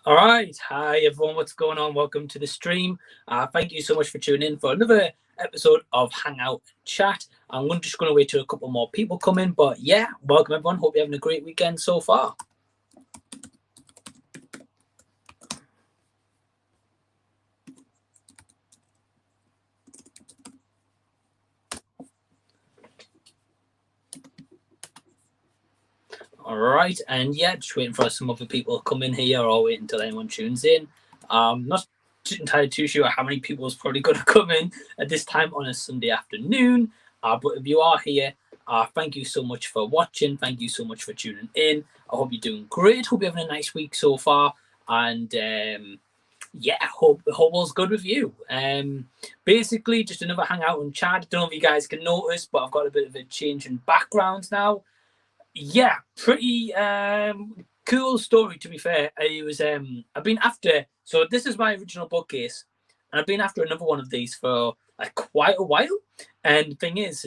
All right. Hi, everyone. What's going on? Welcome to the stream. Thank you so much for tuning in for another episode of Hangout and Chat. I'm just going to wait till a couple more people come in. But yeah, welcome, everyone. Hope you're having a great weekend so far. All right. And yeah, just waiting for some other people to come in here or wait until anyone tunes in. Not entirely too sure how many people is probably going to come in at this time on a Sunday afternoon. But if you are here, thank you so much for watching. Thank you so much for tuning in. I hope you're doing great. Hope you're having a nice week so far. And yeah, hope all's good with you. Basically, just another hangout and chat. I don't know if you guys can notice, but I've got a bit of a change in background now. Yeah, pretty cool story, to be fair. It was I've been after, so this is my original bookcase, and I've been after another one of these for like quite a while. And the thing is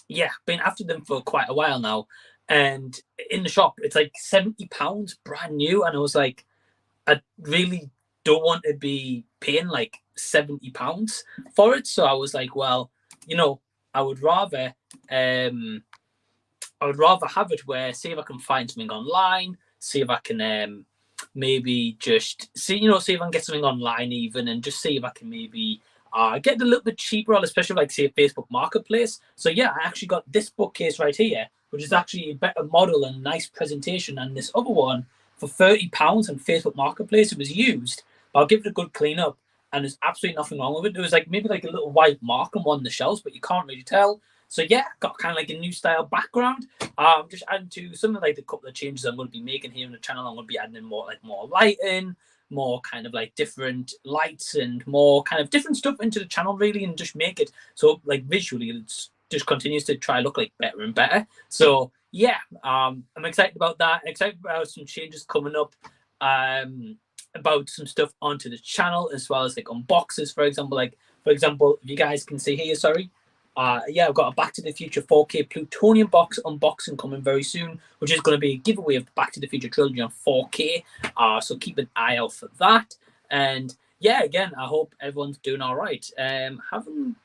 yeah, been after them for quite a while now. And in the shop, it's like £70 brand new, and I was like, I really don't want to be paying like £70 for it. So I was like, well, I would rather have it where, see if I can find something online, see if I can maybe just see if I can get something online even, and just see if I can maybe get it a little bit cheaper, especially like say a Facebook Marketplace. So yeah, I actually got this bookcase right here, which is actually a better model and nice presentation than this other one for £30 on Facebook Marketplace. It was used, but I'll give it a good clean up, and there's absolutely nothing wrong with it. There was like maybe like a little white mark on one of the shelves, but you can't really tell. So yeah, got kind of like a new style background. Just adding to some of like the couple of changes I'm going to be making here on the channel. I'm going to be adding in more lighting, more kind of like different lights, and more kind of different stuff into the channel really, and just make it so like visually it just continues to try look like better and better. So yeah, I'm excited about that. Excited about some changes coming up. About some stuff onto the channel, as well as like unboxes, for example. Like for example, if you guys can see here, sorry. Yeah, I've got a Back to the Future 4K Plutonium box unboxing coming very soon, which is going to be a giveaway of the Back to the Future trilogy on 4K. So keep an eye out for that. And yeah, again, I hope everyone's doing all right. Haven't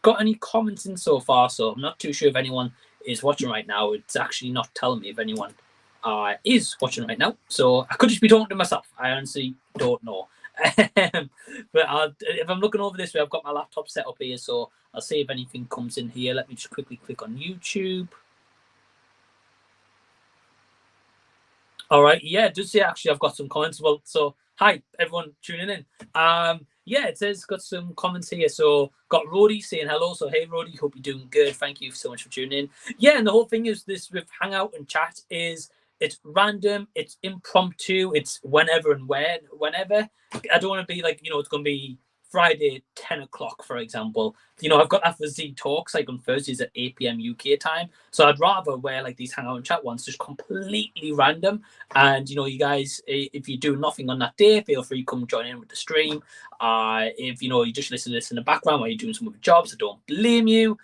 got any comments in so far, so I'm not too sure if anyone is watching right now. It's actually not telling me if anyone is watching right now. So I could just be talking to myself. I honestly don't know. But if I'm looking over this way, I've got my laptop set up here, so I'll see if anything comes in here. Let me just quickly click on YouTube. All right, yeah, it does say actually I've got some comments. Well, so hi everyone tuning in. Yeah, it says got some comments here. So got Roddy saying hello. So hey Roddy, hope you're doing good. Thank you so much for tuning in. Yeah, and the whole thing is this with Hangout and Chat is it's random, it's impromptu, it's whenever and whenever. I don't want to be like, it's going to be Friday 10 o'clock, for example. I've got that for Z Talks like on Thursdays at 8 p.m. UK time. So I'd rather wear like these Hangout and Chat ones just completely random. And, you guys, if you do nothing on that day, feel free to come join in with the stream. If, you just listen to this in the background while you're doing some other jobs, I don't blame you.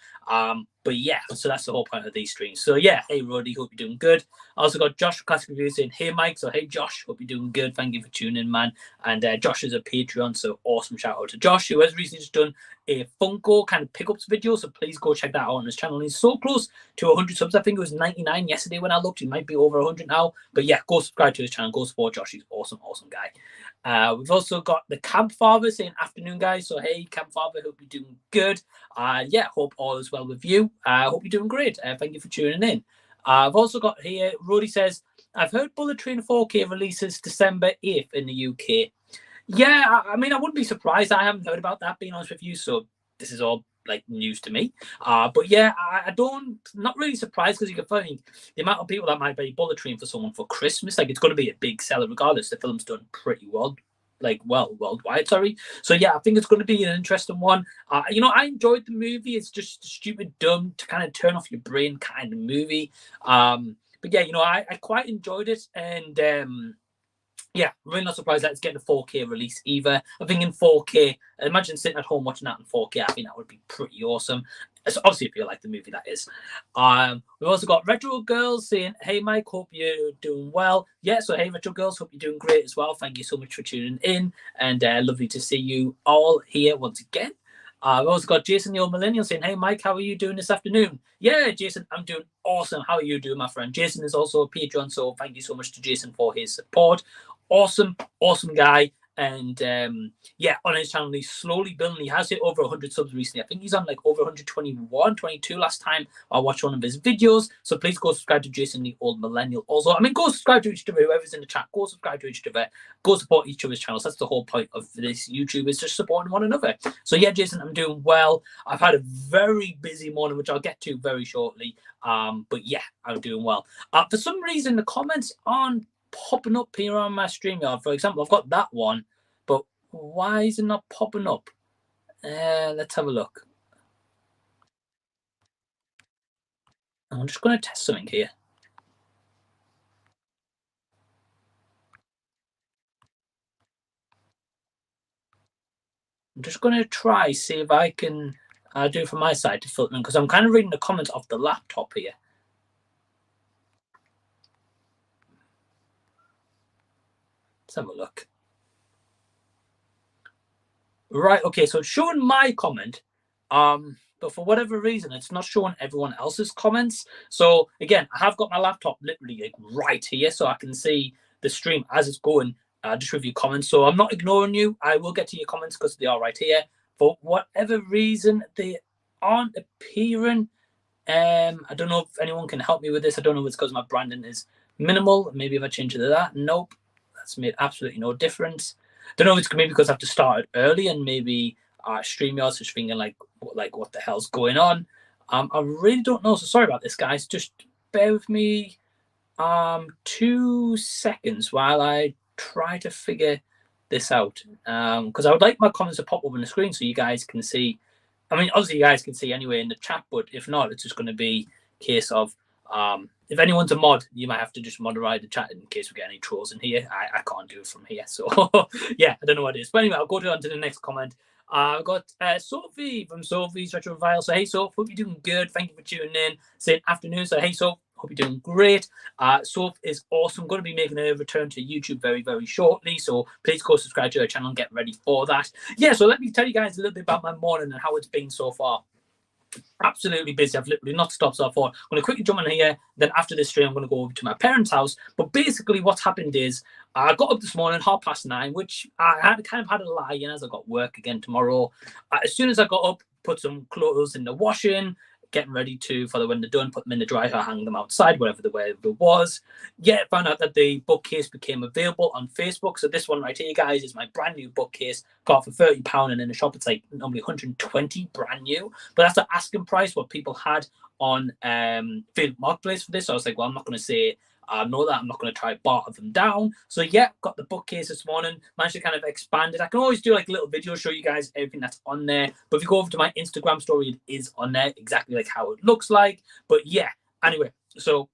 But yeah, so that's the whole point of these streams. So yeah, hey Roddy, hope you're doing good. I also got Josh from Klassic Reviews saying, hey Mike. So hey Josh, hope you're doing good. Thank you for tuning in, man. And Josh is a Patreon, so awesome shout out to Josh, who has recently just done a Funko kind of pickups video. So please go check that out on his channel. He's so close to 100 subs. I think it was 99 yesterday when I looked. He might be over 100 now. But yeah, go subscribe to his channel. Go support Josh. He's awesome, awesome guy. We've also got the Camp Father saying afternoon, guys. So hey, Camp Father, hope you're doing good. Yeah, hope all is well with you. Hope you're doing great. Thank you for tuning in. I've also got here, Roddy says, I've heard Bullet Train 4K releases December 8th in the UK. Yeah, I mean, I wouldn't be surprised. I haven't heard about that, being honest with you. So this is all like news to me. But yeah, not really surprised, because you can find the amount of people that might buy Bullet Train for someone for Christmas. Like, it's going to be a big seller regardless. The film's done pretty well, worldwide, sorry. So yeah, I think it's going to be an interesting one. I enjoyed the movie. It's just stupid, dumb, to kind of turn off your brain kind of movie. But yeah, I quite enjoyed it. And yeah, really not surprised that it's getting a 4K release either. I think in 4K, imagine sitting at home watching that in 4K. I think that would be pretty awesome. So obviously, if you like the movie, that is. We've also got Retro Girls saying, "Hey Mike, hope you're doing well." Yeah, so hey Retro Girls, hope you're doing great as well. Thank you so much for tuning in, and lovely to see you all here once again. We've also got Jason, your Millennial, saying, "Hey Mike, how are you doing this afternoon?" Yeah, Jason, I'm doing awesome. How are you doing, my friend? Jason is also a Patreon, so thank you so much to Jason for his support. Awesome, awesome guy. And yeah, on his channel, he's slowly building. He has hit over 100 subs recently. I think he's on like over 121, 22 last time I watched one of his videos. So please go subscribe to Jason, the old Millennial. Also, I mean, go subscribe to each other, whoever's in the chat. Go subscribe to each other. Go support each other's channels. That's the whole point of this YouTube, is just supporting one another. So yeah, Jason, I'm doing well. I've had a very busy morning, which I'll get to very shortly. But yeah, I'm doing well. For some reason, the comments aren't popping up here on my StreamYard. For example, I've got that one, but why is it not popping up? Let's have a look. I'm just going to test something here. I'm just going to try, see if I can do it from my side to filter, because I'm kind of reading the comments off the laptop here. Let's have a look. Right, okay, so it's showing my comment, but for whatever reason, it's not showing everyone else's comments. So again, I have got my laptop literally like right here, so I can see the stream as it's going. Just review comments. So I'm not ignoring you. I will get to your comments because they are right here. For whatever reason, they aren't appearing. I don't know if anyone can help me with this. I don't know if it's because my branding is minimal. Maybe if I change it to that. Nope, that's made absolutely no difference. Don't know if it's maybe because I have to start it early and maybe StreamYard's just thinking like what the hell's going on. I really don't know. So sorry about this, guys. Just bear with me 2 seconds while I try to figure this out. Because I would like my comments to pop up on the screen so you guys can see. I mean, obviously you guys can see anyway in the chat, but if not, it's just going to be a case of if anyone's a mod, you might have to just moderate the chat in case we get any trolls in here. I can't do it from here, so yeah, I don't know what it is. But anyway, I'll go on to the next comment. I've got Sophie from Sophie's Retro Vile. So hey, Soph, hope you're doing good. Thank you for tuning in. Saying afternoon. So hey, Soph, hope you're doing great. Soph is awesome. Going to be making a return to YouTube very, very shortly. So please go subscribe to her channel and get ready for that. Yeah, so let me tell you guys a little bit about my morning and how it's been so far. Absolutely busy. I've literally not stopped. So I thought I'm going to quickly jump in here. Then after this stream, I'm going to go over to my parents' house. But basically, what's happened is I got up this morning, 9:30, which I had kind of had a lie in as I got work again tomorrow. As soon as I got up, put some clothes in the washing, getting ready for when they're done, put them in the dryer, hang them outside, whatever the weather was. Yeah, found out that the bookcase became available on Facebook. So this one right here, guys, is my brand new bookcase. Got for £30, and in the shop it's like normally 120 brand new. But that's the asking price what people had on Facebook Marketplace for this. So I was like, well, I'm not going to say know that I'm not going to try barter them down. So yeah, got the bookcase this morning, managed to kind of expand it. I can always do like a little video, show you guys everything that's on there. But if you go over to my Instagram story, it is on there, exactly like how it looks like. But yeah, anyway, so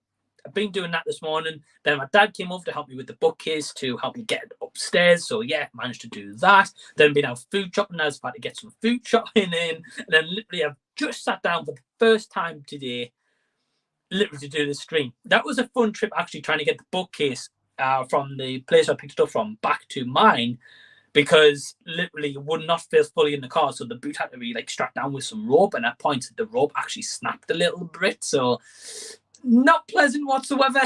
I've been doing that this morning. Then my dad came over to help me with the bookcase to help me get it upstairs. So yeah, managed to do that. Then been out food shopping. I was about to get some food shopping in. And then literally I've just sat down for the first time today, literally to do this stream. That was a fun trip, actually, trying to get the bookcase from the place I picked it up from back to mine, because literally it would not fit fully in the car. So the boot had to be like strapped down with some rope, and at points the rope actually snapped a little bit. So not pleasant whatsoever.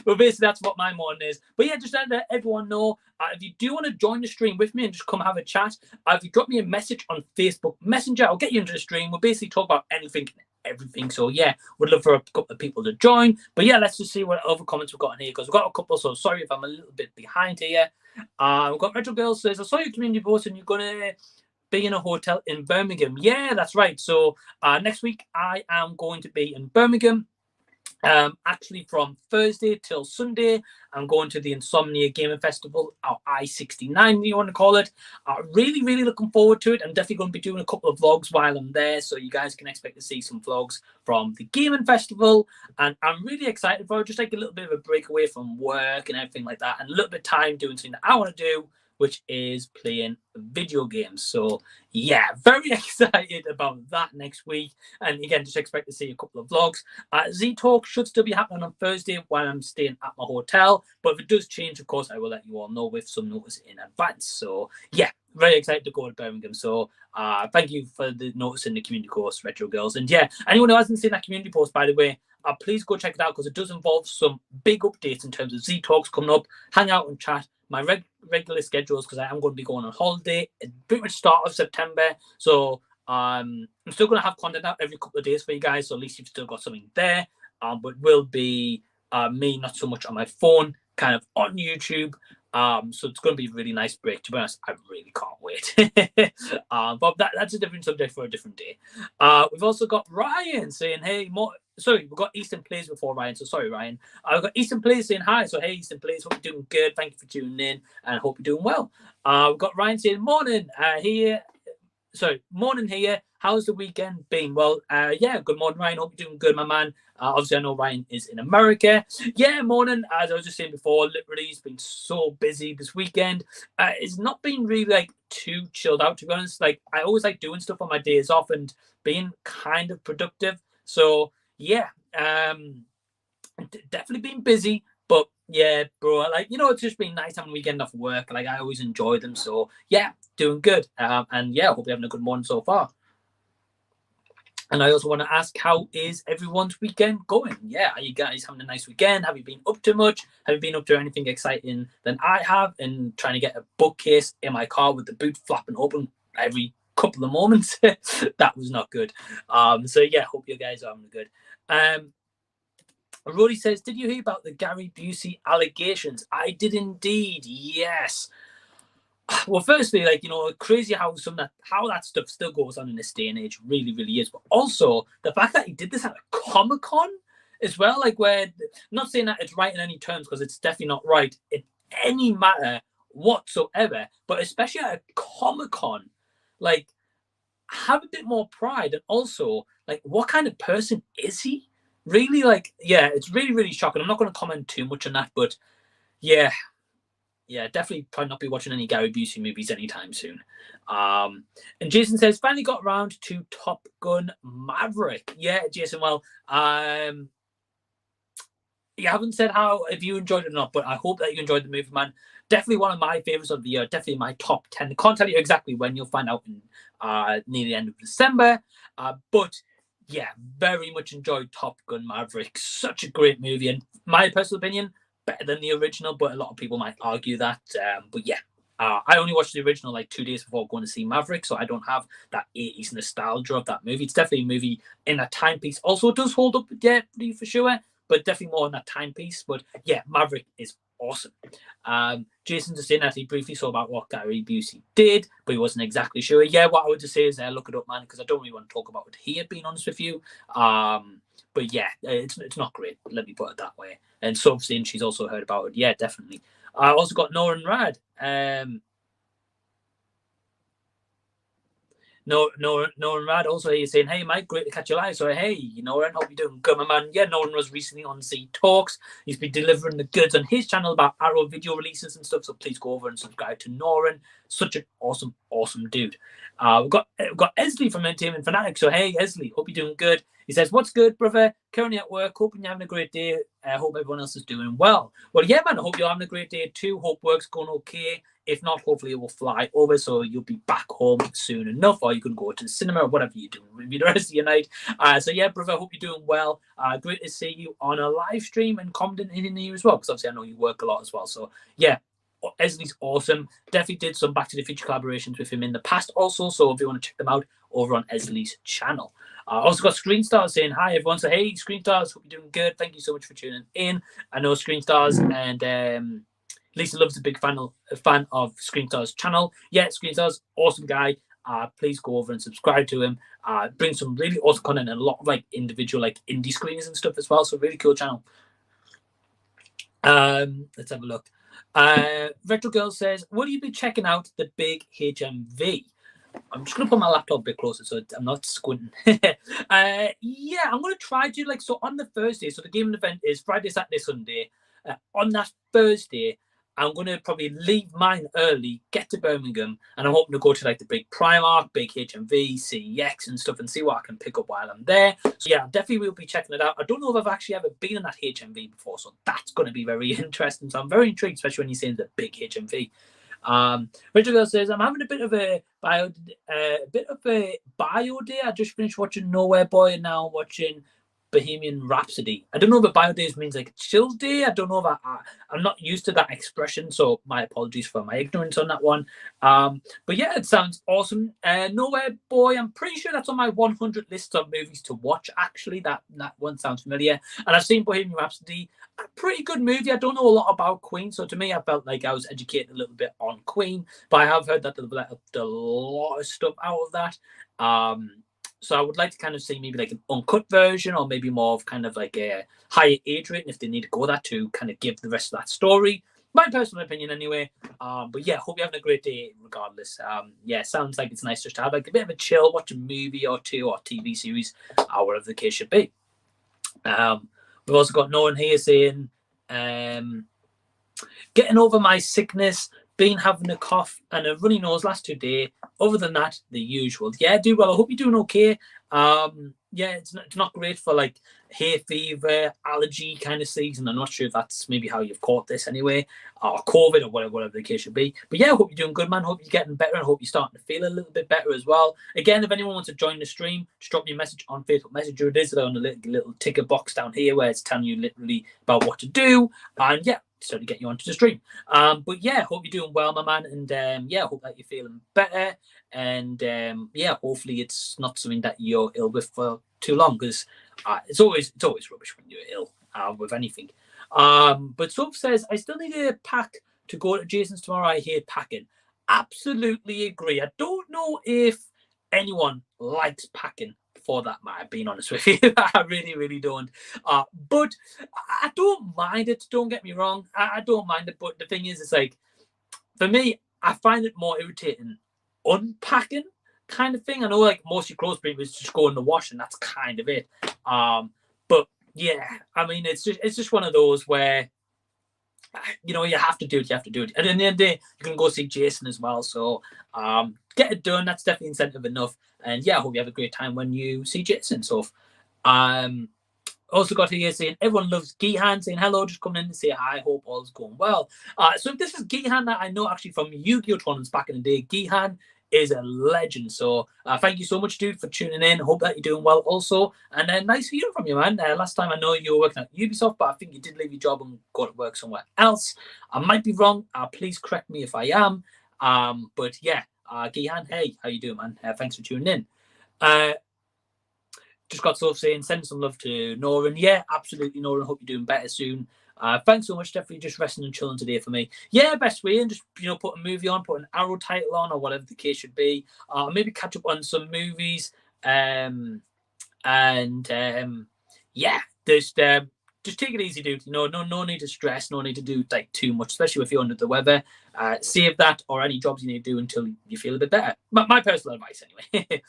But basically that's what my morning is. But yeah, just to let everyone know, if you do want to join the stream with me and just come have a chat, if you drop me a message on Facebook Messenger, I'll get you into the stream. We'll basically talk about anything, everything. So yeah, would love for a couple of people to join. But yeah, let's just see what other comments we've got in here, because we've got a couple. So sorry if I'm a little bit behind here. We've got Retro Girl says, I saw your community post and you're gonna be in a hotel in Birmingham. Yeah, that's right. So next week I am going to be in Birmingham. Actually, from Thursday till Sunday, I'm going to the Insomnia Gaming Festival, or I-69, you want to call it. Really, really looking forward to it. I'm definitely going to be doing a couple of vlogs while I'm there, so you guys can expect to see some vlogs from the gaming festival. And I'm really excited for it, just like a little bit of a break away from work and everything like that, and a little bit of time doing something that I want to do, which is playing video games. So yeah, very excited about that next week. And again, just expect to see a couple of vlogs. Z Talk should still be happening on Thursday while I'm staying at my hotel. But if it does change, of course, I will let you all know with some notice in advance. So yeah, very excited to go to Birmingham. So thank you for the notice in the community course, Retro Girls. And yeah, anyone who hasn't seen that community post, by the way, please go check it out because it does involve some big updates in terms of Z Talks coming up, hang out and chat, my regular schedules because I am going to be going on holiday at pretty much start of September. So I'm still going to have content out every couple of days for you guys. So at least you've still got something there. But will be me not so much on my phone, kind of on YouTube. So it's going to be a really nice break. To be honest, I really can't wait. But that's a different subject for a different day. We've also got Ryan saying, hey, we've got Eastern Plays before Ryan. So sorry, Ryan. I've got Eastern Plays saying hi. So hey, Eastern Plays, hope you're doing good. Thank you for tuning in and hope you're doing well. We've got Ryan saying, morning here. Morning here. How's the weekend been? Well, yeah, good morning, Ryan. Hope you're doing good, my man. Obviously, I know Ryan is in America. Yeah, morning. As I was just saying before, literally, it's been so busy this weekend. It's not been really like too chilled out, to be honest. Like, I always like doing stuff on my days off and being kind of productive. So, yeah, definitely been busy. But yeah, bro, like, it's just been nice having a weekend off work. Like, I always enjoy them. So, yeah, doing good. And yeah, hope you're having a good morning so far. And I also want to ask, how is everyone's weekend going? Yeah, are you guys having a nice weekend? Have you been up to much? Have you been up to anything exciting than I have? And trying to get a bookcase in my car with the boot flapping open every couple of moments. That was not good. So yeah, hope you guys are having good. Roddy says, did you hear about the Gary Busey allegations? I did indeed. Yes. Well, firstly, like, crazy how that stuff still goes on in this day and age, really, really is. But also the fact that he did this at a Comic-Con as well, like, where, not saying that it's right in any terms, because it's definitely not right in any matter whatsoever, but especially at a Comic-Con, like, have a bit more pride. And also, like, what kind of person is he? Really, like, yeah, it's really, really shocking. I'm not going to comment too much on that, but yeah, definitely probably not be watching any Gary Busey movies anytime soon. And Jason says, finally got around to Top Gun Maverick. Yeah, Jason, well, you haven't said if you enjoyed it or not, but I hope that you enjoyed the movie, man. Definitely one of my favorites of the year. Definitely my top 10. I can't tell you exactly when. You'll find out near the end of December. But yeah, very much enjoyed Top Gun Maverick. Such a great movie. And my personal opinion, better than the original, but a lot of people might argue that. But yeah, I only watched the original like 2 days before going to see Maverick, so I don't have that 80s nostalgia of that movie. It's definitely a movie in that timepiece. Also, it does hold up, yeah, for sure, but definitely more in that timepiece. But yeah, Maverick is awesome. Jason just saying that he briefly saw about what Gary Busey did, but he wasn't exactly sure. Yeah, what I would just say is look it up, man, because I don't really want to talk about it here, being honest with you. But yeah, it's not great. Let me put it that way. And so saying she's also heard about it. Yeah, definitely. I also got Nora and Rad. Noran Rad also here saying, hey, Mike, great to catch you live. So, hey, Noran, hope you're doing good, my man. Yeah, Noran was recently on Z Talks. He's been delivering the goods on his channel about Arrow video releases and stuff. So please go over and subscribe to Noran. Such an awesome, awesome dude. We've got Esley from Entertainment Fanatic. So, hey, Esley, hope you're doing good. He says, what's good, brother? Currently at work. Hoping you're having a great day. Hope everyone else is doing well. Well, yeah, man, I hope you're having a great day too. Hope work's going okay. If not, hopefully it will fly over, so you'll be back home soon enough, or you can go to the cinema or whatever you're doing with the rest of your night. So yeah, brother, I hope you're doing well. Great to see you on a live stream and commenting in here as well, because obviously I know you work a lot as well. So yeah, Esley's awesome. Definitely did some Back to the Future collaborations with him in the past also, so if you want to check them out over on Esley's channel. Also got Screen Stars saying hi, everyone. So hey, Screen Stars, hope you're doing good. Thank you so much for tuning in. I know Screen Stars and Lisa Love's a big fan of Screen Stars channel. Yeah, Screen Stars, awesome guy. Please go over and subscribe to him. Bring some really awesome content and a lot of like individual like indie screenings and stuff as well. So really cool channel. Let's have a look. Retro Girl says, will you be checking out the big HMV? I'm just gonna put my laptop a bit closer so I'm not squinting. Yeah, I'm gonna try to so on the Thursday. So the gaming event is Friday, Saturday, Sunday. On that Thursday, I'm going to probably leave mine early, get to Birmingham, and I'm hoping to go to like the big Primark, big HMV, CEX and stuff and see what I can pick up while I'm there. So yeah, definitely will be checking it out. I don't know if I've actually ever been in that HMV before, so that's going to be very interesting. So I'm very intrigued, especially when you're saying the big HMV. Richard Girl says, I'm having a bit of a bio day. I just finished watching Nowhere Boy and now I'm watching Bohemian Rhapsody. I don't know if a bio days means like a chill day. I don't know if I'm not used to that expression, so my apologies for my ignorance on that one. But yeah, it sounds awesome. Nowhere Boy, I'm pretty sure that's on my 100 list of movies to watch. Actually, that one sounds familiar. And I've seen Bohemian Rhapsody, a pretty good movie. I don't know a lot about Queen, so to me, I felt like I was educated a little bit on Queen, but I have heard that they've let a lot of stuff out of that. So I would like to kind of see maybe like an uncut version or maybe more of kind of like a higher age rating if they need to go that to kind of give the rest of that story. My personal opinion anyway. But yeah, hope you're having a great day regardless. Yeah, sounds like it's nice just to have like a bit of a chill, watch a movie or two or TV series or whatever the case should be. We've also got Nolan here saying, getting over my sickness, been having a cough and a runny nose last 2 days. Other than that, the usual. Yeah, do well. I hope you're doing okay. Yeah, it's not great for like hay fever, allergy kind of season. I'm not sure if that's maybe how you've caught this anyway, or COVID or whatever the case should be. But yeah, I hope you're doing good, man. Hope you're getting better and hope you're starting to feel a little bit better as well. Again, if anyone wants to join the stream, just drop me a message on Facebook Messenger. It is on the little ticker box down here where it's telling you literally about what to do. And yeah, so to get you onto the stream. But yeah, hope you're doing well, my man. And yeah, hope that you're feeling better. And yeah, hopefully it's not something that you're ill with for too long, because it's always rubbish when you're ill with anything. But Soph says, I still need a pack to go to Jason's tomorrow. I hate packing. Absolutely agree. I don't know if anyone likes packing, for that matter, being honest with you. I really don't. But I don't mind it, don't get me wrong. I don't mind it, but the thing is, it's like, for me, I find it more irritating unpacking kind of thing. I know like most of your clothes pretty much just go in the wash and that's kind of it. But yeah, I mean, it's just one of those where, you know, you have to do it. And at the end of the day, you can go see Jason as well. So get it done. That's definitely incentive enough. And yeah, I hope you have a great time when you see Jason. So also got here saying everyone loves Gihan, saying hello, just coming in to say hi, hope all's going well. So if this is Gihan that I know actually from Yu-Gi-Oh tournaments back in the day, Gihan is a legend. So thank you so much, dude, for tuning in. Hope that you're doing well also. And nice hearing from you, man. Last time I know you were working at Ubisoft, but I think you did leave your job and go to work somewhere else. I might be wrong. Please correct me if I am. But yeah, Gihan, hey, how you doing, man? Thanks for tuning in. Just got Soph saying, send some love to Noran. Yeah, absolutely, Noran. Hope you're doing better soon. Thanks so much, definitely just resting and chilling today for me. Yeah, best way, and just, you know, put a movie on, put an Arrow title on, or whatever the case should be. Maybe catch up on some movies. Yeah, just take it easy, dude. You know, no need to stress, no need to do like too much, especially if you're under the weather. Save that or any jobs you need to do until you feel a bit better. My personal advice, anyway.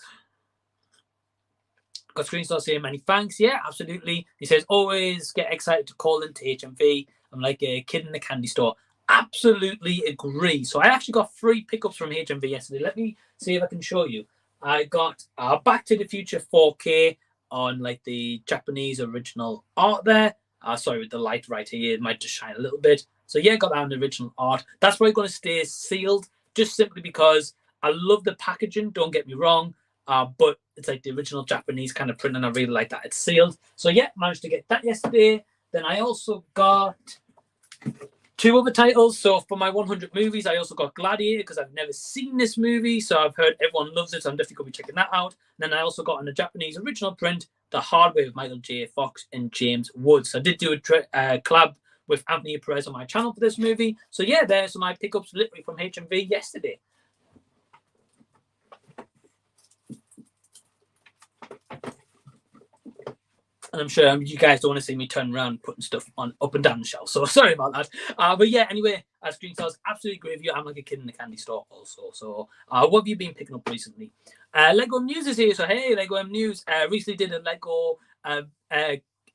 Got Screenshot saying many thanks. Yeah, absolutely. He says, always get excited to call into HMV. I'm like a kid in a candy store. Absolutely agree. So I actually got 3 pickups from HMV yesterday. Let me see if I can show you. I got Back to the Future 4K on like the Japanese original art there. Sorry, with the light right here, it might just shine a little bit. So yeah, got that on the original art. That's probably going to stay sealed, just simply because I love the packaging, don't get me wrong. But it's like the original Japanese kind of print, and I really like that it's sealed. So yeah, managed to get that yesterday. Then I also got 2 other titles. So for my 100 movies, I also got Gladiator, because I've never seen this movie, so I've heard everyone loves it, so I'm definitely going to be checking that out. And then I also got on the Japanese original print, The Hard Way with Michael J. Fox and James Woods. So I did do a collab with Anthony Perez on my channel for this movie. So yeah, there's my pickups literally from HMV yesterday. And I'm sure you guys don't want to see me turn around putting stuff on up and down the shelf. So sorry about that. But yeah, anyway, Screenshots, absolutely agree with you. I'm like a kid in the candy store also. So what have you been picking up recently? Lego News is here. So hey, Lego News. Recently did a Lego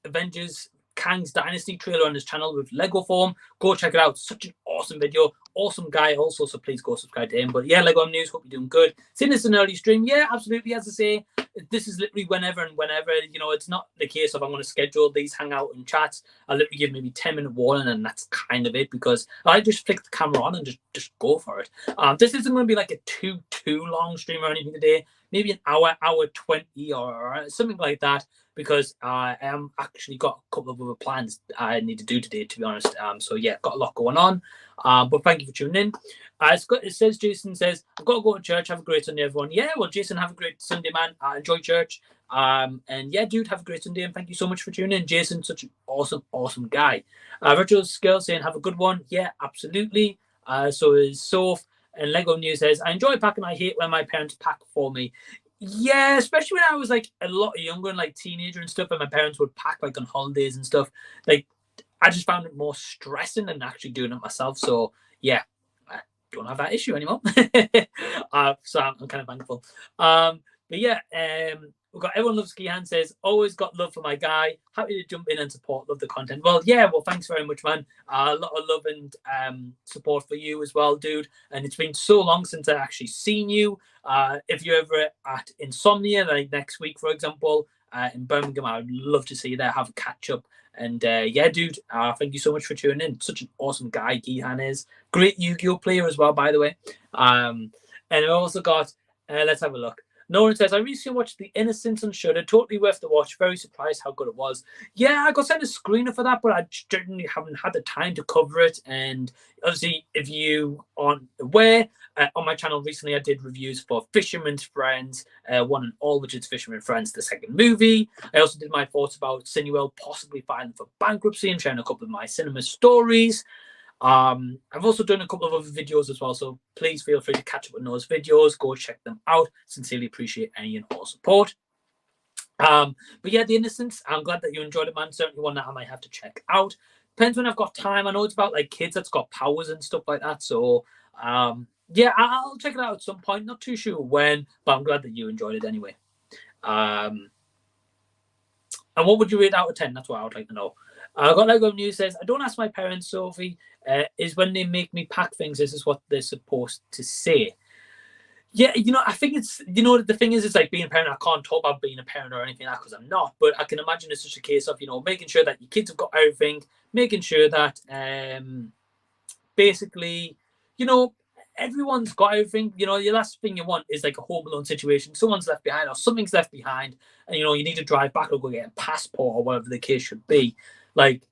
Avengers Kang's Dynasty trailer on his channel with Lego form. Go check it out. Such an awesome video. Awesome guy also, so please go subscribe to him. But yeah, Lego News, hope you're doing good. Seeing this an early stream, yeah, absolutely. As I say, this is literally whenever and whenever. You know, it's not the case of I'm going to schedule these hangout and chats. I'll literally give maybe 10-minute warning, and that's kind of it, because I just flick the camera on and just go for it. This isn't going to be like a too long stream or anything today. Maybe an hour 20 or something like that, because I am actually got a couple of other plans I need to do today, to be honest. So yeah, got a lot going on. But thank you for tuning in. It says, Jason says, I've got to go to church. Have a great Sunday, everyone. Yeah, well, Jason, have a great Sunday, man. Enjoy church. And yeah, dude, have a great Sunday, and thank you so much for tuning in. Jason, such an awesome guy. Virtual Skill saying, have a good one. Yeah, absolutely. So is Soph. And Lego News says, I enjoy packing. I hate when my parents pack for me. Yeah, especially when I was like a lot younger and like teenager and stuff, and my parents would pack like on holidays and stuff. Like, I just found it more stressing than actually doing it myself. So yeah, I don't have that issue anymore. So I'm kind of thankful. But yeah, we've got Everyone Loves Skihan says, always got love for my guy. Happy to jump in and support. Love the content. Well, yeah, well, thanks very much, man. A lot of love and support for you as well, dude. And it's been so long since I actually seen you. If you're ever at Insomnia, like next week, for example, in Birmingham, I would love to see you there, have a catch up. And yeah, dude, thank you so much for tuning in. Such an awesome guy, Gihan is. Great Yu-Gi-Oh player as well, by the way. And I also got, let's have a look. Nolan says, I recently watched The Innocents on Shudder. Totally worth the watch. Very surprised how good it was. Yeah, I got sent a screener for that, but I generally haven't had the time to cover it. And obviously, if you aren't aware, on my channel recently, I did reviews for Fisherman's Friends, one and all, which is Fisherman's Friends, the second movie. I also did my thoughts about Sinuel possibly filing for bankruptcy and sharing a couple of my cinema stories. I've also done a couple of other videos as well, so please feel free to catch up on those videos. Go check them out. Sincerely appreciate any and all support. But yeah, The Innocents, I'm glad that you enjoyed it, man. Certainly one that I might have to check out. Depends when I've got time. I know it's about like kids that's got powers and stuff like that, so yeah, I'll check it out at some point. Not too sure when, but I'm glad that you enjoyed it anyway. And what would you rate out of 10? That's what I would like to know. I got Lego News says, I don't ask my parents, Sophie, is when they make me pack things, this is what they're supposed to say. Yeah, you know, I think it's, you know, the thing is, it's like being a parent. I can't talk about being a parent or anything like that because I'm not, but I can imagine it's just a case of, you know, making sure that your kids have got everything, making sure that basically, you know, everyone's got everything. You know, the last thing you want is like a Home Alone situation. Someone's left behind or something's left behind, and, you know, you need to drive back or go get a passport or whatever the case should be. Like,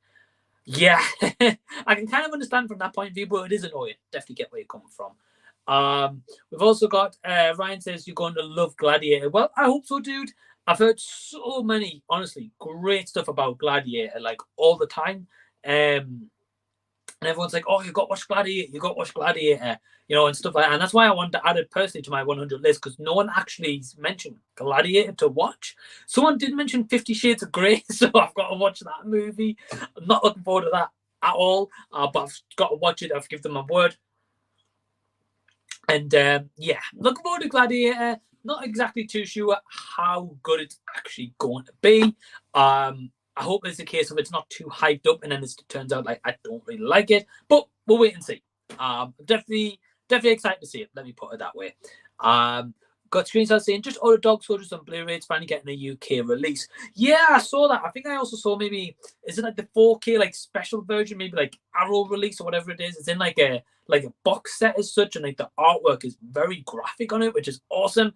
yeah, I can kind of understand from that point of view, but it is annoying. Definitely get where you're coming from. We've also got Ryan says you're going to love Gladiator. Well, I hope so, dude. I've heard so many, honestly, great stuff about Gladiator, like all the time. And everyone's like, oh, you got to watch Gladiator, you got to watch Gladiator, you know, and stuff like that. And that's why I wanted to add it personally to my 100 list, because no one actually mentioned Gladiator to watch. Someone did mention 50 Shades of Grey, so I've got to watch that movie. I'm not looking forward to that at all, but I've got to watch it. I've given them my word. And yeah, looking forward to Gladiator. Not exactly too sure how good it's actually going to be. I hope it's a case of it's not too hyped up and then it turns out like I don't really like it. But we'll wait and see. Definitely excited to see it. Let me put it that way. Got screenshots saying just order Dog Soldiers on Blu-ray. It's finally getting a UK release. Yeah, I saw that. I think I also saw maybe, is it like the 4K like special version, maybe like Arrow release or whatever it is. It's in like a box set as such, and like the artwork is very graphic on it, which is awesome.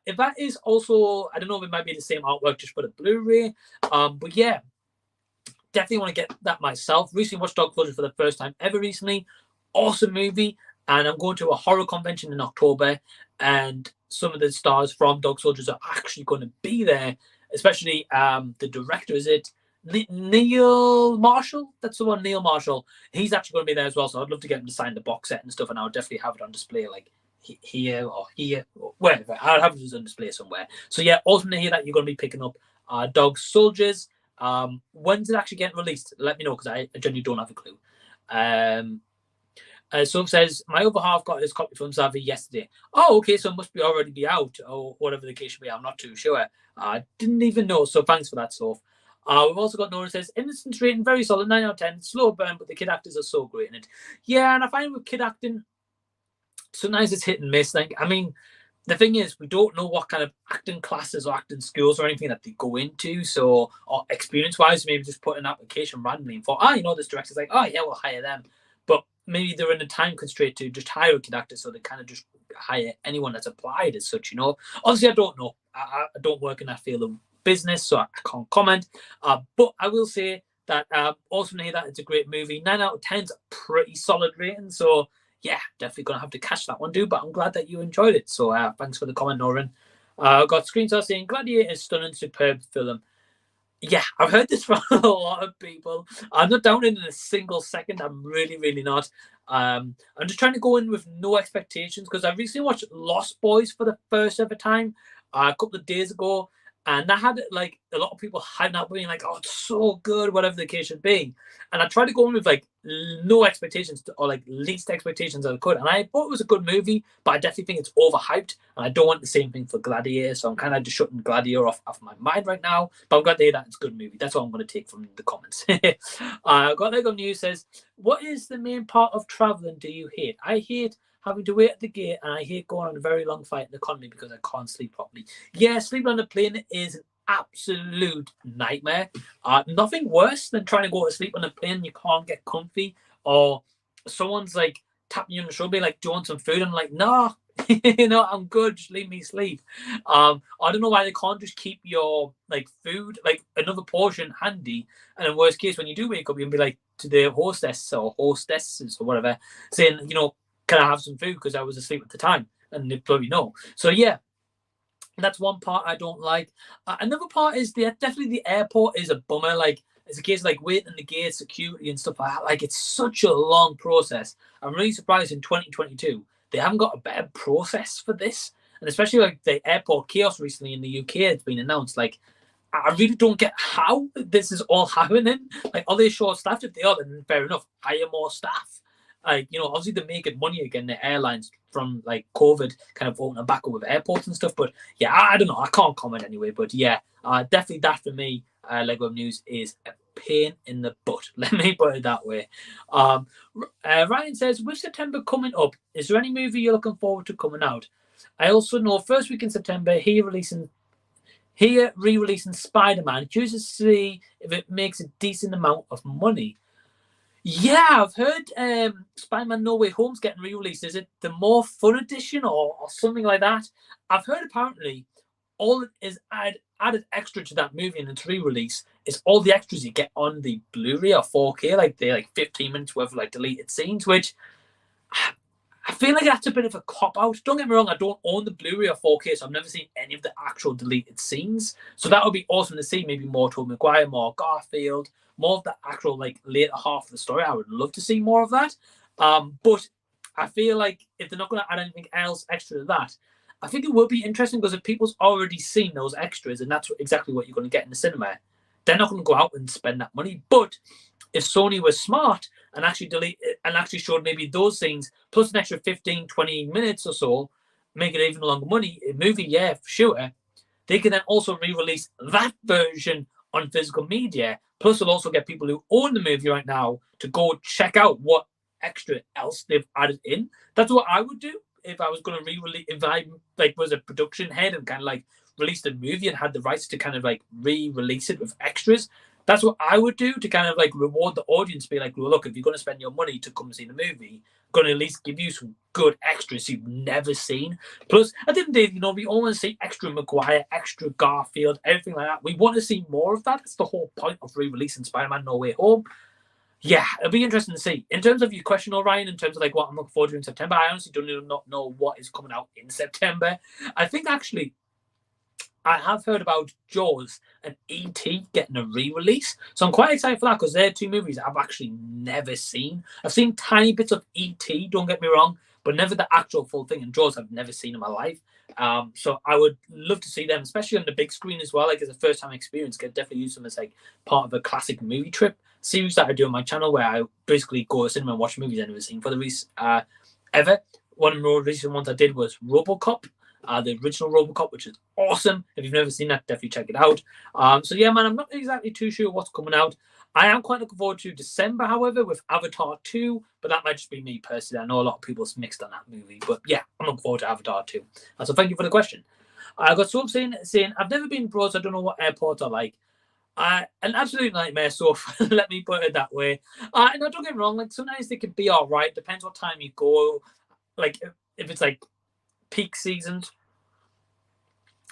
If that is also, I don't know if it might be the same artwork just for the Blu-ray. But yeah, definitely want to get that myself. Recently watched Dog Soldiers for the first time ever recently. Awesome movie. And I'm going to a horror convention in October, and some of the stars from Dog Soldiers are actually going to be there, especially the director, is it Neil Marshall? That's the one, Neil Marshall. He's actually going to be there as well, so I'd love to get him to sign the box set and stuff, and I would definitely have it on display, like here or wherever. I'll have it on display somewhere. So yeah, awesome to hear that you're going to be picking up Dog Soldiers. When's it actually getting released? Let me know, because I genuinely don't have a clue. Soap says, my other half got his copy from Zavi yesterday. Oh, okay, so it must be already out, or whatever the case should be. I'm not too sure. I didn't even know, so thanks for that, Soph. We've also got Nora says, Innocence rating, very solid, 9 out of 10. Slow burn, but the kid actors are so great in it. Yeah, and I find with kid acting, sometimes it's hit and miss. Like, I mean, the thing is, we don't know what kind of acting classes or acting schools or anything that they go into. So, or experience-wise, maybe just put an application randomly and thought, this director's like, yeah, we'll hire them. But maybe they're in a time constraint to just hire a kid actor, so they kind of just hire anyone that's applied as such, Obviously, I don't know. I don't work in that field of business, so I can't comment. But I will say that also hear that it's a great movie. 9 out of 10 is a pretty solid rating. So, yeah, definitely going to have to catch that one, dude. But I'm glad that you enjoyed it. So thanks for the comment, Norin. I've got screenshots saying Gladiator is stunning, superb film. Yeah, I've heard this from a lot of people. I'm not down in a single second. I'm really, really not. I'm just trying to go in with no expectations because I recently watched Lost Boys for the first ever time a couple of days ago. And that had like a lot of people hyping up, being like, "Oh, it's so good," whatever the case should be. And I tried to go in with like no expectations or like least expectations as I could. And I thought it was a good movie, but I definitely think it's overhyped. And I don't want the same thing for Gladiator, so I'm kind of just shutting Gladiator off my mind right now. But I'm glad to hear that it's a good movie. That's what I'm going to take from the comments. Got Lego News says, "What is the main part of traveling do you hate?" I hate having to wait at the gate, and I hate going on a very long flight in the economy because I can't sleep properly. Yeah, sleeping on a plane is an absolute nightmare. Nothing worse than trying to go to sleep on a plane and you can't get comfy, or someone's like tapping you on the shoulder, being like, "Do you want some food?" I'm like, "No, I'm good. Just leave me sleep." I don't know why they can't just keep your like food, like another portion handy, and in worst case, when you do wake up, you can be like to the hostess or hostesses or whatever, saying, "Can I have some food?" Because I was asleep at the time, and they probably know. So yeah, that's one part I don't like. Another part is definitely the airport is a bummer. Like it's a case of, like waiting in the gate, security and stuff like that. Like it's such a long process. I'm really surprised in 2022 they haven't got a better process for this, and especially like the airport chaos recently in the UK has been announced. Like I really don't get how this is all happening. Like, are they short-staffed? If they are, then fair enough. Hire more staff. Like, obviously they're making money again, the airlines, from like COVID kind of opening back up with airports and stuff. But yeah, I don't know. I can't comment anyway. But yeah, definitely that for me, Lego News is a pain in the butt. Let me put it that way. Ryan says, with September coming up, is there any movie you're looking forward to coming out? I also know first week in September, re-releasing Spider-Man. Curious to see if it makes a decent amount of money. Yeah, I've heard Spider-Man No Way Home's getting re-released. Is it the more fun edition or something like that? I've heard apparently all it is added extra to that movie in its re-release is all the extras you get on the Blu-ray or 4K, like they're like 15 minutes worth of like deleted scenes, which I feel like that's a bit of a cop-out. Don't get me wrong, I don't own the Blu-ray or 4K, so I've never seen any of the actual deleted scenes. So that would be awesome to see, maybe more Tobey Maguire, more Garfield, more of the actual like later half of the story. I would love to see more of that. But I feel like if they're not going to add anything else extra to that, I think it will be interesting because if people's already seen those extras and that's exactly what you're going to get in the cinema, they're not going to go out and spend that money. But if Sony was smart and actually showed maybe those scenes plus an extra 15, 20 minutes or so, make it even longer movie, yeah, for sure. They can then also re-release that version on physical media. Plus, they'll also get people who own the movie right now to go check out what extra else they've added in. That's what I would do if I was going to re-release. If I like was a production head and kind of like released a movie and had the rights to kind of like re-release it with extras. That's what I would do to kind of like reward the audience. Be like, well, look, if you're going to spend your money to come see the movie, I'm going to at least give you some good extras you've never seen. Plus, at the end of the day, we all want to see extra Maguire, extra Garfield, everything like that. We want to see more of that. That's the whole point of re-releasing Spider-Man No Way Home. Yeah, it'll be interesting to see. In terms of your question, Orion, in terms of like what I'm looking forward to in September, I honestly don't know what is coming out in September. I think actually I have heard about Jaws and E.T. getting a re-release. So I'm quite excited for that because they're two movies I've actually never seen. I've seen tiny bits of E.T., don't get me wrong, but never the actual full thing. And Jaws I've never seen in my life. So I would love to see them, especially on the big screen as well. Like as a first-time experience, could definitely use them as like part of a classic movie trip series that I do on my channel where I basically go to cinema and watch movies I've never seen for the ever. One of the more recent ones I did was RoboCop. the original RoboCop, which is awesome. If you've never seen that, definitely check it out. So yeah, man, I'm not exactly too sure what's coming out. I am quite looking forward to December, however, with Avatar 2, but that might just be me personally. I know a lot of people's mixed on that movie, but yeah, I'm looking forward to Avatar 2. So thank you for the question. I got some saying I've never been abroad, so I don't know what airports are like. An absolute nightmare, so let me put it that way. And don't get me wrong, like sometimes they can be all right. Depends what time you go. Like if it's like peak seasons,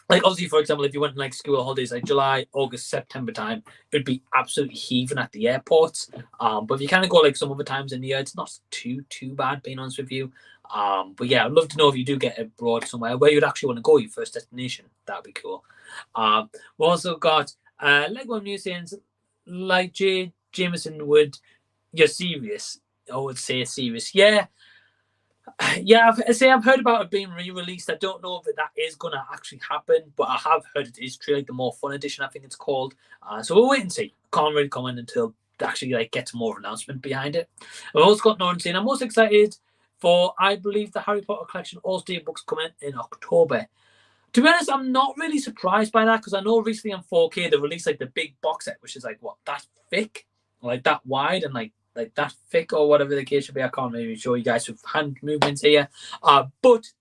like obviously, for example, if you went on like school holidays, like July, August, September time, it'd be absolutely heaving at the airports. But if you kind of go like some other times in the year, it's not too bad, being honest with you. But yeah, I'd love to know if you do get abroad somewhere where you'd actually want to go, your first destination. That'd be cool. We also got Lego Musings, like Jameson would. You're serious? I would say serious. Yeah. Yeah, I've heard about it being re-released. I don't know if that is going to actually happen, but I have heard it is true, like the more fun edition, I think it's called. So we'll wait and see. Can't really comment until actually like gets more announcement behind it. I've also got Norton saying I'm most excited for, I believe, the Harry Potter collection all-stay books coming in October. To be honest, I'm not really surprised by that because I know recently on 4K they released like the big box set, which is like what, that thick, like that wide, and like that thick or whatever the case should be. I can't really show you guys with hand movements here. But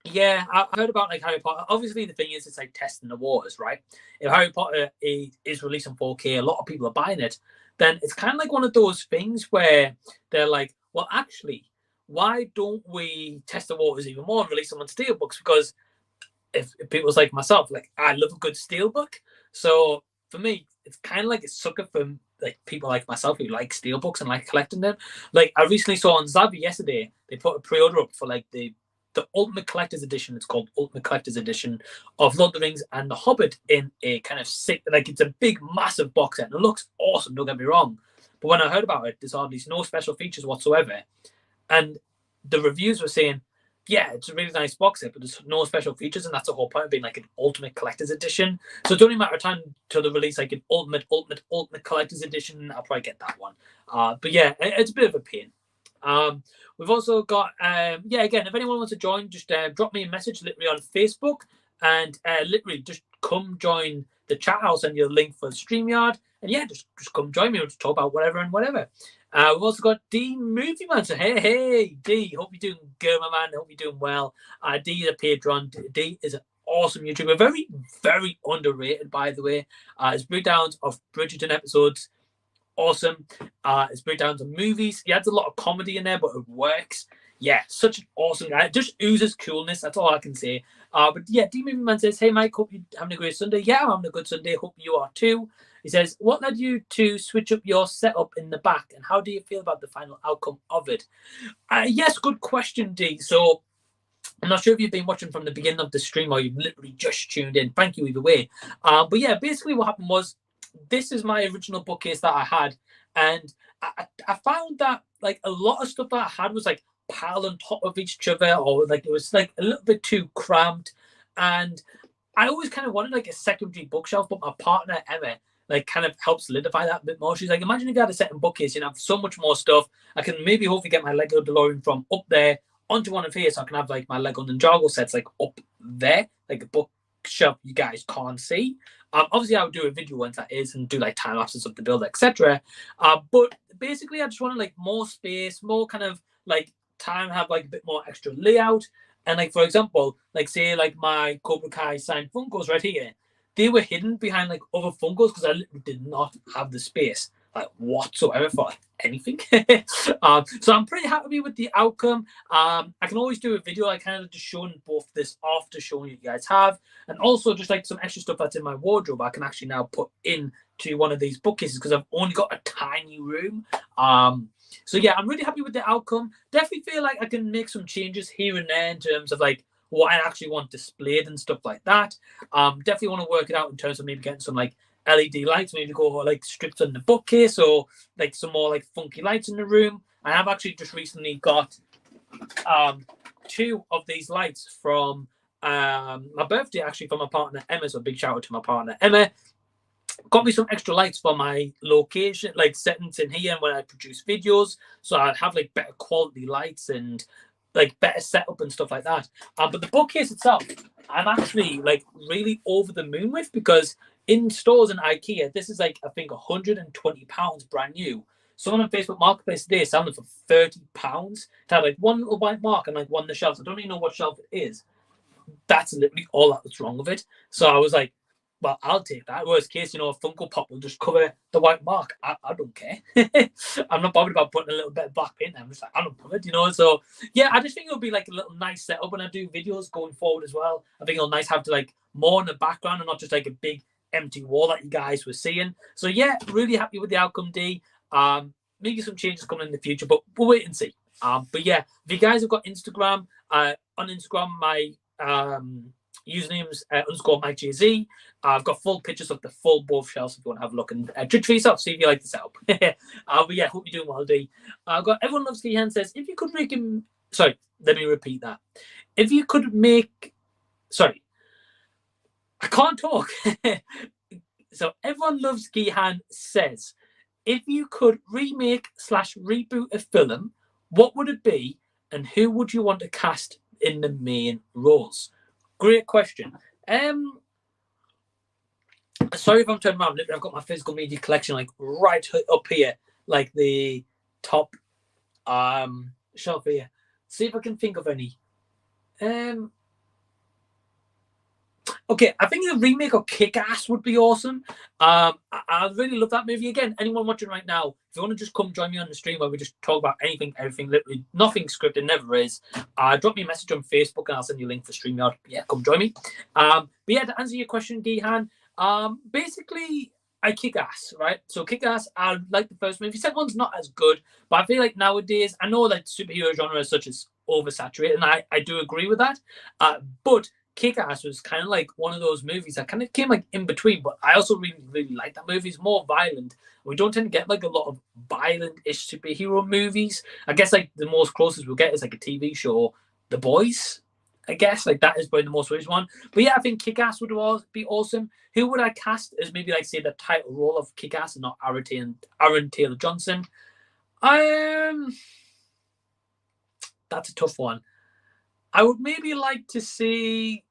yeah, I heard about like Harry Potter. Obviously, the thing is, it's like testing the waters, right? If Harry Potter is released in 4K, a lot of people are buying it. Then it's kind of like one of those things where they're like, well, actually, why don't we test the waters even more and release them on steelbooks? Because if people's like myself, like I love a good steelbook. So for me, it's kind of like a sucker for like people like myself who like steelbooks and like collecting them. Like I recently saw on Zavi yesterday, they put a pre-order up for like the Ultimate Collector's Edition. It's called Ultimate Collector's Edition of Lord of the Rings and The Hobbit in a kind of sick, like it's a big, massive box set. And it looks awesome, don't get me wrong. But when I heard about it, there's hardly no special features whatsoever. And the reviews were saying, yeah, it's a really nice box set, but there's no special features, and that's the whole point of being like an Ultimate Collector's Edition. So it's only a matter of time till the release like an Ultimate Collector's Edition. I'll probably get that one. But yeah, it's a bit of a pain. We've also got, yeah, again, if anyone wants to join, just drop me a message literally on Facebook, and literally just come join the chat. I'll send you a link for the StreamYard, and yeah, just come join me. We'll just talk about whatever and whatever. We've also got D Movieman. So hey, D, hope you're doing good, my man. Hope you're doing well. D is a patron. D is an awesome YouTuber. Very, very underrated, by the way. His breakdowns of Bridgerton episodes, awesome. His breakdowns of movies. He adds a lot of comedy in there, but it works. Yeah, such an awesome guy. It just oozes coolness. That's all I can say. But yeah, D Movieman says, hey, Mike, hope you're having a great Sunday. Yeah, I'm having a good Sunday. Hope you are too. He says, what led you to switch up your setup in the back, and how do you feel about the final outcome of it? Yes, good question, D. So I'm not sure if you've been watching from the beginning of the stream or you've literally just tuned in. Thank you either way. But yeah, basically what happened was, this is my original bookcase that I had, and I found that like a lot of stuff that I had was like piled on top of each other, or like it was like a little bit too cramped. And I always kind of wanted like a secondary bookshelf, but my partner Emma like kind of helps solidify that a bit more. She's like, imagine if you had a second bookcase, you'd have so much more stuff. I can maybe hopefully get my Lego DeLorean from up there onto one of here, so I can have like my Lego Ninjago sets like up there, like a bookshelf you guys can't see. Obviously I would do a video once that is, and do like time lapses of the build, etc. But basically I just wanted like more space, more kind of like time, have like a bit more extra layout. And like, for example, like say like my Cobra Kai signed Funkos right here, they were hidden behind like other Funkos because I literally did not have the space like whatsoever for like, anything. So I'm pretty happy with the outcome. I can always do a video like kind of just showing both this off to show you guys have, and also just like some extra stuff that's in my wardrobe I can actually now put into one of these bookcases because I've only got a tiny room. So yeah, I'm really happy with the outcome. Definitely feel like I can make some changes here and there in terms of like what I actually want displayed and stuff like that. Definitely want to work it out in terms of maybe getting some like LED lights, maybe go like strips on the bookcase, or like some more like funky lights in the room. I have actually just recently got 2 of these lights from my birthday, actually, from my partner Emma. So big shout out to my partner Emma. Got me some extra lights for my location, like settings in here, and when I produce videos, so I'd have like better quality lights. And like better setup and stuff like that. But the bookcase itself, I'm actually like really over the moon with, because in stores and IKEA, this is like I think £120 brand new. Someone on Facebook Marketplace today selling it for £30. To have like one little white mark and like one on the shelf. I don't even know what shelf it is. That's literally all that's wrong with it. So I was like, well, I'll take that. Worst case, a Funko Pop will just cover the white mark. I don't care. I'm not bothered about putting a little bit of black paint. I'm just like, I don't cover it, So yeah, I just think it'll be like a little nice setup when I do videos going forward as well. I think it'll nice have to like more in the background and not just like a big empty wall that you guys were seeing. So yeah, really happy with the outcome, D. Maybe some changes coming in the future, but we'll wait and see. But yeah, if you guys have got Instagram, on Instagram, my username's _MikeJZ. I've got full pictures of the full both shelves if you want to have a look and judge for yourself, see if you like the setup. But yeah, hope you're doing well, D. I've got Everyone Loves Gehan says, if you could make him, sorry, let me repeat that. If you could make, sorry, I can't talk. So Everyone Loves Gehan says, if you could remake/reboot a film, what would it be, and who would you want to cast in the main roles? Great question. Sorry if I'm turning around. I've got my physical media collection like right up here, like the top shelf here. See if I can think of any. Okay, I think a remake of Kick-Ass would be awesome. I really love that movie. Again, anyone watching right now, if you want to just come join me on the stream where we just talk about anything, everything, literally nothing scripted, never is. Drop me a message on Facebook and I'll send you a link for StreamYard. Yeah, come join me. But yeah, to answer your question, Gehan, basically, I Kick-Ass, right? So Kick-Ass, I like the first movie. Second one's not as good, but I feel like nowadays, I know that superhero genre is such as oversaturated, and I do agree with that. But Kick-Ass was kind of like one of those movies that kind of came like in between, but I also really, really like that movie. It's more violent. We don't tend to get like a lot of violent-ish superhero movies. I guess like the most closest we'll get is like a TV show, The Boys. I guess like that is probably the most recent one. But yeah, I think Kick-Ass would be awesome. Who would I cast as maybe like say the title role of Kick-Ass and not Aaron Taylor Johnson? That's a tough one. I would maybe like to see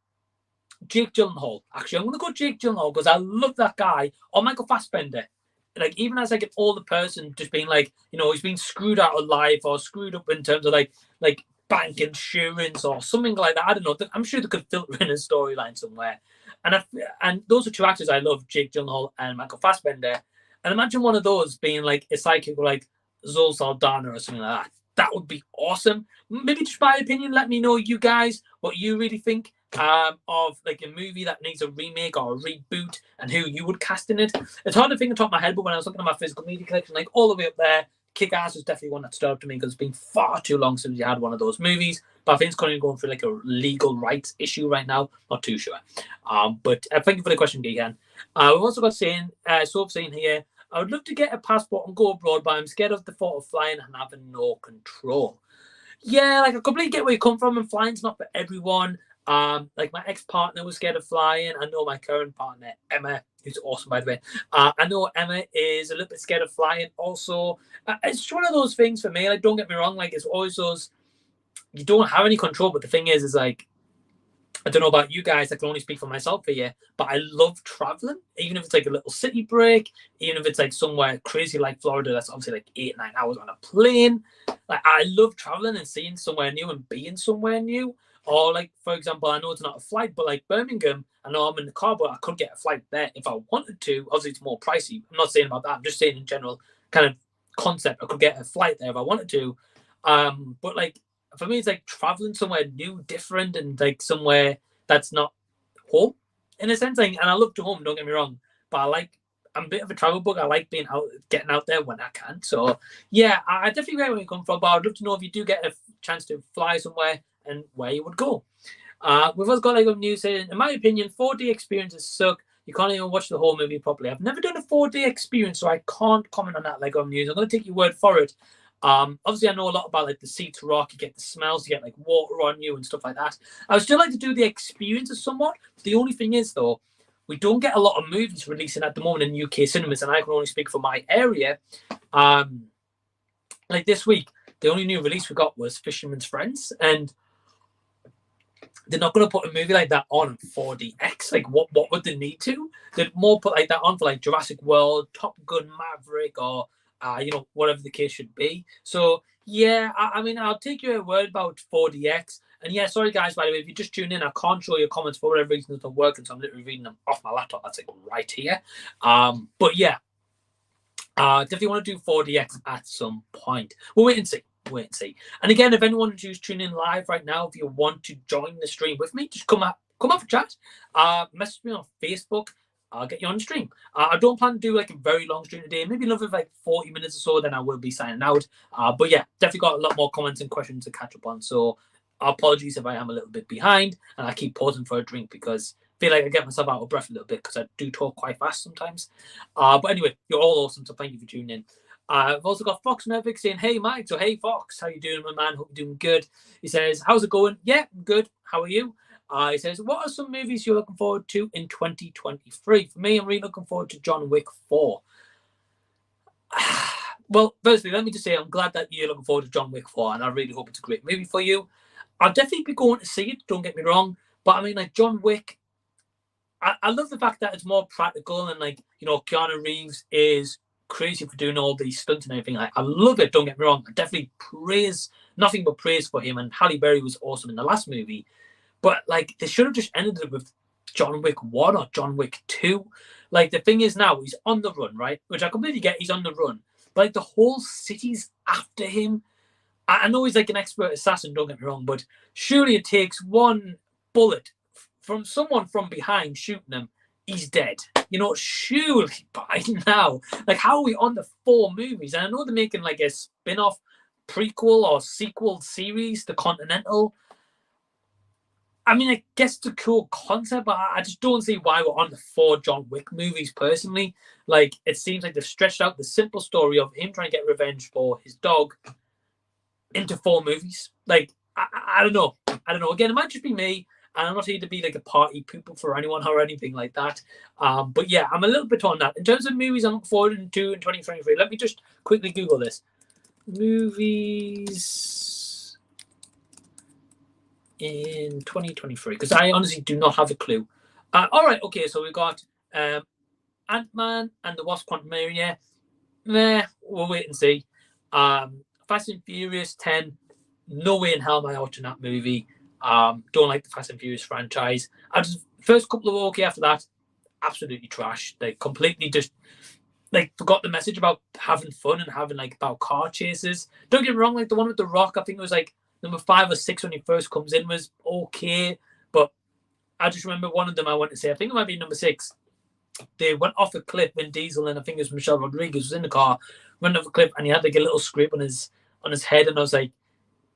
Jake Gyllenhaal. Actually, I'm going to go Jake Gyllenhaal because I love that guy. Or Michael Fassbender. Like, even as like an older person, just being like, he's been screwed out of life or screwed up in terms of like bank insurance or something like that. I don't know. I'm sure they could filter in a storyline somewhere. And those are two actors I love, Jake Gyllenhaal and Michael Fassbender. And imagine one of those being like a psychic like Zoe Saldana or something like that. That would be awesome. Maybe just my opinion, let me know, you guys, what you really think of like a movie that needs a remake or a reboot and who you would cast in it. It's hard to think on top of my head, but when I was looking at my physical media collection, like all the way up there, Kick-Ass was definitely one that stood out to me because it's been far too long since you had one of those movies. But I think it's currently going through like a legal rights issue right now. Not too sure. But thank you for the question, Gehan. We've also got saying here, I would love to get a passport and go abroad, but I'm scared of the thought of flying and having no control. Yeah, like I completely get where you come from, and flying's not for everyone. Like my ex-partner was scared of flying. I know my current partner, Emma, who's awesome by the way. I know Emma is a little bit scared of flying also. It's just one of those things for me. Like, don't get me wrong, like it's always those, you don't have any control, but the thing is like, I don't know about you guys, I can only speak for myself here, but I love traveling, even if it's like a little city break, even if it's like somewhere crazy like Florida, that's obviously like 8-9 hours on a plane. Like, I love traveling and seeing somewhere new and being somewhere new. Or like, for example, I know it's not a flight, but like Birmingham, I know I'm in the car, but I could get a flight there if I wanted to. Obviously, it's more pricey. I'm not saying about that. I'm just saying in general kind of concept. I could get a flight there if I wanted to. But like, for me, it's like traveling somewhere new, different, and like somewhere that's not home in a sense. Like, and I love to home, don't get me wrong, but I'm a bit of a travel bug. I like being out, getting out there when I can. So yeah, I definitely get where you come from, but I'd love to know if you do get a chance to fly somewhere and where you would go. We've also got Lego News saying, in my opinion, 4D experiences suck. You can't even watch the whole movie properly. I've never done a 4D experience, so I can't comment on that, Lego News. I'm going to take your word for it. Obviously, I know a lot about like the seats rock. You get the smells, you get like water on you and stuff like that. I would still like to do the experiences somewhat. The only thing is, though, we don't get a lot of movies releasing at the moment in UK cinemas, and I can only speak for my area. Like this week, the only new release we got was Fisherman's Friends, and they're not going to put a movie like that on 4DX. Like, what would they need to? They'd more put like that on for like Jurassic World, Top Gun Maverick, or whatever the case should be. So yeah, I mean, I'll take your word about 4DX. And yeah, sorry guys, by the way, if you just tune in, I can't show your comments for whatever reason it's not working, so I'm literally reading them off my laptop. That's like right here. But yeah, definitely want to do 4DX at some point. We'll wait and see. And again, if anyone who's tuning in live right now, if you want to join the stream with me, just come up for chat. Message me on Facebook. I'll get you on the stream. I don't plan to do like a very long stream today. Maybe another like 40 minutes or so, then I will be signing out. But yeah, definitely got a lot more comments and questions to catch up on. So apologies if I am a little bit behind and I keep pausing for a drink because I feel like I get myself out of breath a little bit because I do talk quite fast sometimes. But anyway, you're all awesome, so thank you for tuning in. I've also got Fox Maverick saying, hey, Mike. So, hey, Fox, how you doing, my man? Hope you're doing good. He says, how's it going? Yeah, I'm good. How are you? He says, what are some movies you're looking forward to in 2023? For me, I'm really looking forward to John Wick 4. Well, firstly, let me just say I'm glad that you're looking forward to John Wick 4, and I really hope it's a great movie for you. I'll definitely be going to see it, don't get me wrong. But, I mean, like, John Wick, I love the fact that it's more practical and, like, Keanu Reeves is crazy for doing all these stunts and everything. I love it, don't get me wrong. I definitely nothing but praise for him, and Halle Berry was awesome in the last movie. But like, they should have just ended it with John Wick 1 or John Wick 2. Like, the thing is now he's on the run, right? Which I completely get, he's on the run. But like, the whole city's after him. I know he's like an expert assassin, don't get me wrong, but surely it takes one bullet from someone from behind shooting him, he's dead. Surely by now. Like, how are we on the 4 movies? And I know they're making like a spin-off prequel or sequel series, The Continental. I mean, I guess it's a cool concept, but I just don't see why we're on the 4 John Wick movies, personally. Like, it seems like they've stretched out the simple story of him trying to get revenge for his dog into 4 movies. Like, I don't know. Again, it might just be me. And I'm not here to be like a party pooper for anyone or anything like that. But yeah, I'm a little bit on that. In terms of movies I'm looking forward to in 2023, let me just quickly Google this. Movies in 2023, because I honestly do not have a clue. All right, okay, so we've got Ant-Man and the Wasp: Quantumania. We'll wait and see. Fast and Furious 10, no way in hell am I watching that movie. Don't like the Fast and Furious franchise. First couple were okay. After that, absolutely trash. They completely just like forgot the message about having fun and having like about car chases. Don't get me wrong, like the one with The Rock, I think it was like number 5 or 6 when he first comes in was okay, but I just remember one of them I want to say, I think it might be number 6. They went off a cliff, Vin Diesel and I think it was Michelle Rodriguez was in the car, went off a cliff and he had like a little scrape on his head, and I was like,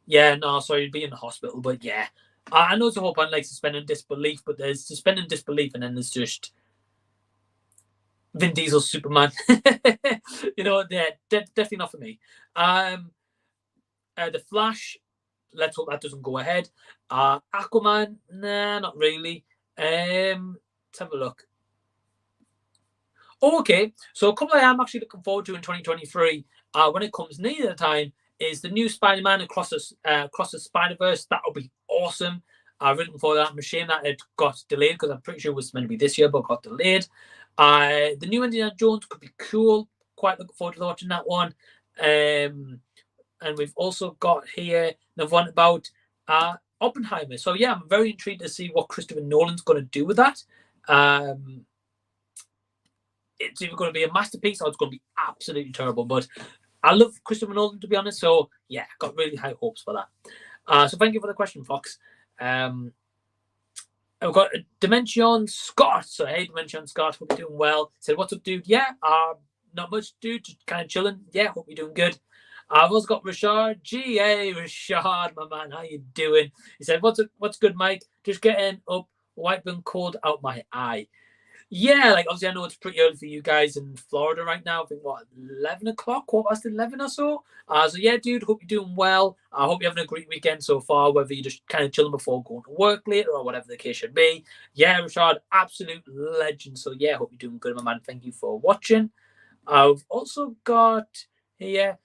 yeah, no, sorry, he'd be in the hospital. But yeah, I know it's a whole point like suspending disbelief, but there's suspending disbelief and then there's just Vin Diesel's Superman. They're definitely not for me. The Flash, let's hope that doesn't go ahead. Aquaman, nah, not really. Let's have a look. Okay, so a couple I am actually looking forward to in 2023 when it comes near the time is the new Spider-Man across the Spider-Verse. That'll be awesome. I'm looking forward to that. I'm ashamed that it got delayed because I'm pretty sure it was meant to be this year, but got delayed. The new Indiana Jones could be cool. Quite looking forward to watching that one. And we've also got here another one about Oppenheimer. So yeah, I'm very intrigued to see what Christopher Nolan's going to do with that. It's either going to be a masterpiece or it's going to be absolutely terrible. But I love Christopher Nolan, to be honest. So yeah, got really high hopes for that. So thank you for the question, Fox. I've got Dimension Scott. So hey, Dimension Scott, hope you're doing well. Said, what's up, dude? Yeah, not much, dude. Just kind of chilling. Yeah, hope you're doing good. I've also got Rashard G. Hey, Rashard, my man, how you doing? He said, what's good, Mike? Just getting up, wiping cold out my eye. Yeah, like obviously I know it's pretty early for you guys in Florida right now. I think 11 o'clock, 11 or so. So yeah, dude, hope you're doing well. I hope you're having a great weekend so far, whether you're just kind of chilling before going to work later or whatever the case should be. Yeah, Rashad, absolute legend. So yeah, hope you're doing good, my man. Thank you for watching. I've also got here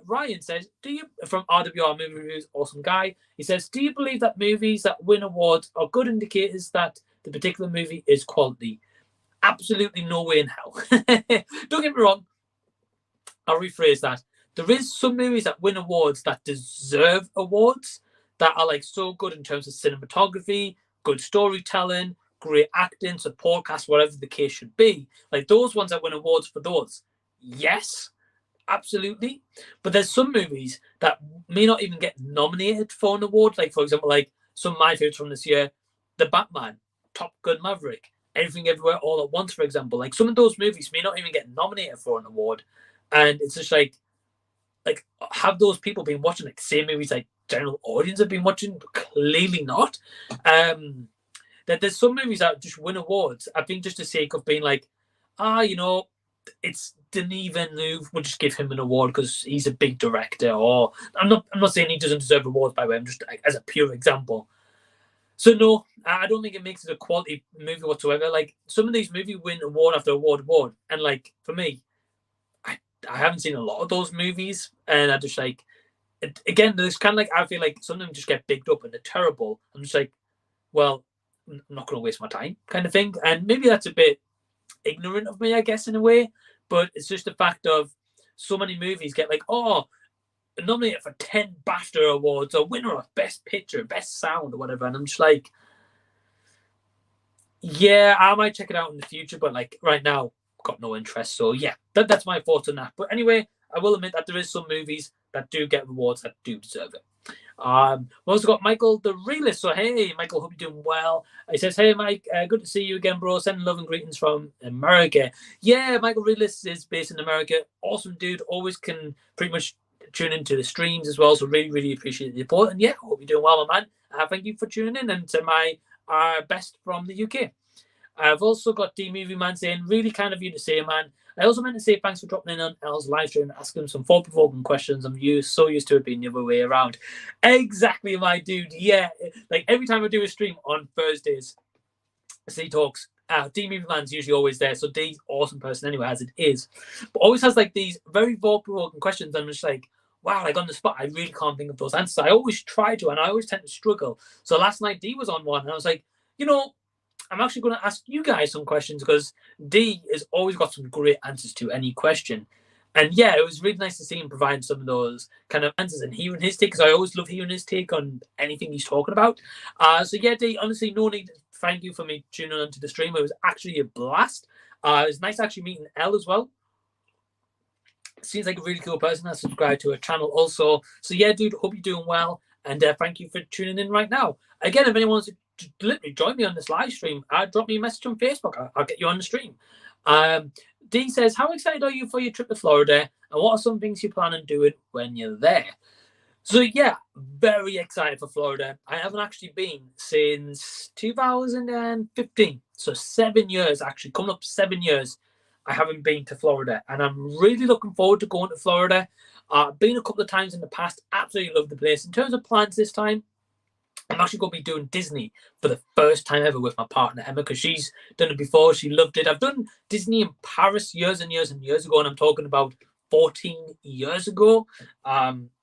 Ryan says, "Do you from RWR Movie Reviews, awesome guy?" He says, "Do you believe that movies that win awards are good indicators that the particular movie is quality?" Absolutely no way in hell. Don't get me wrong. I'll rephrase that. There is some movies that win awards that deserve awards that are like so good in terms of cinematography, good storytelling, great acting, support cast, whatever the case should be. Like those ones that win awards for those. Yes, absolutely. But there's some movies that may not even get nominated for an award. Like, for example, like some of my favorites from this year, The Batman, Top Gun Maverick, Everything Everywhere All at Once, for example. Like some of those movies may not even get nominated for an award. And it's just like have those people been watching like the same movies like general audience have been watching? Clearly not. That there's some movies that just win awards, I think, just the sake of being like, it's Denis Villeneuve, we'll just give him an award because he's a big director. Or I'm not saying he doesn't deserve awards, by the way. I'm just like, as a pure example. So no, I don't think it makes it a quality movie whatsoever. Like some of these movies win award after award, and like for me, I haven't seen a lot of those movies, and I just like again, there's kind of like I feel like some of them just get bigged up and they're terrible. I'm just like, well, I'm not going to waste my time, kind of thing. And maybe that's a bit ignorant of me, I guess, in a way. But it's just the fact of so many movies get like, nominated for 10 BAFTA awards, or winner of Best Picture, Best Sound, or whatever. And I'm just like, yeah, I might check it out in the future, but like right now, got no interest. So yeah, that's my thoughts on that. But anyway, I will admit that there is some movies that do get awards that do deserve it. We've also got Michael the Realist. So hey, Michael, hope you're doing well. He says, "Hey Mike, good to see you again, bro. Sending love and greetings from America." Yeah, Michael Realist is based in America. Awesome dude. Always can pretty much tune into the streams as well. So really, really appreciate the support. And yeah, hope you're doing well, my man. Thank you for tuning in, and to my best from the UK. I've also got D Movieman saying, "Really kind of you to say, man. I also meant to say thanks for dropping in on El's live stream and asking some thought-provoking questions. I'm so used to it being the other way around." Exactly, my dude. Yeah, like every time I do a stream on Thursdays, C Talks, D Movieman's usually always there. So D's awesome person anyway, as it is, but always has like these very thought-provoking questions. I'm just like, wow, like on the spot, I really can't think of those answers. I always try to, and I always tend to struggle. So last night D was on one, and I was like, I'm actually going to ask you guys some questions because D has always got some great answers to any question. And yeah, it was really nice to see him provide some of those kind of answers and hearing his take, because I always love hearing his take on anything he's talking about. So yeah, D, honestly, no need. Thank you for me tuning into the stream. It was actually a blast. It was nice actually meeting Elle as well. Seems like a really cool person. I subscribed to her channel also. So yeah, dude, hope you're doing well. And thank you for tuning in right now. Again, if anyone wants to literally join me on this live stream, drop me a message on Facebook. I'll get you on the stream. D says, "How excited are you for your trip to Florida? And what are some things you plan on doing when you're there?" So yeah, very excited for Florida. I haven't actually been since 2015. So 7 years, actually, coming up 7 years, I haven't been to Florida. And I'm really looking forward to going to Florida. Been a couple of times in the past. Absolutely love the place. In terms of plans this time, I'm actually going to be doing Disney for the first time ever with my partner, Emma, because she's done it before. She loved it. I've done Disney in Paris years and years and years ago, and I'm talking about 14 years ago.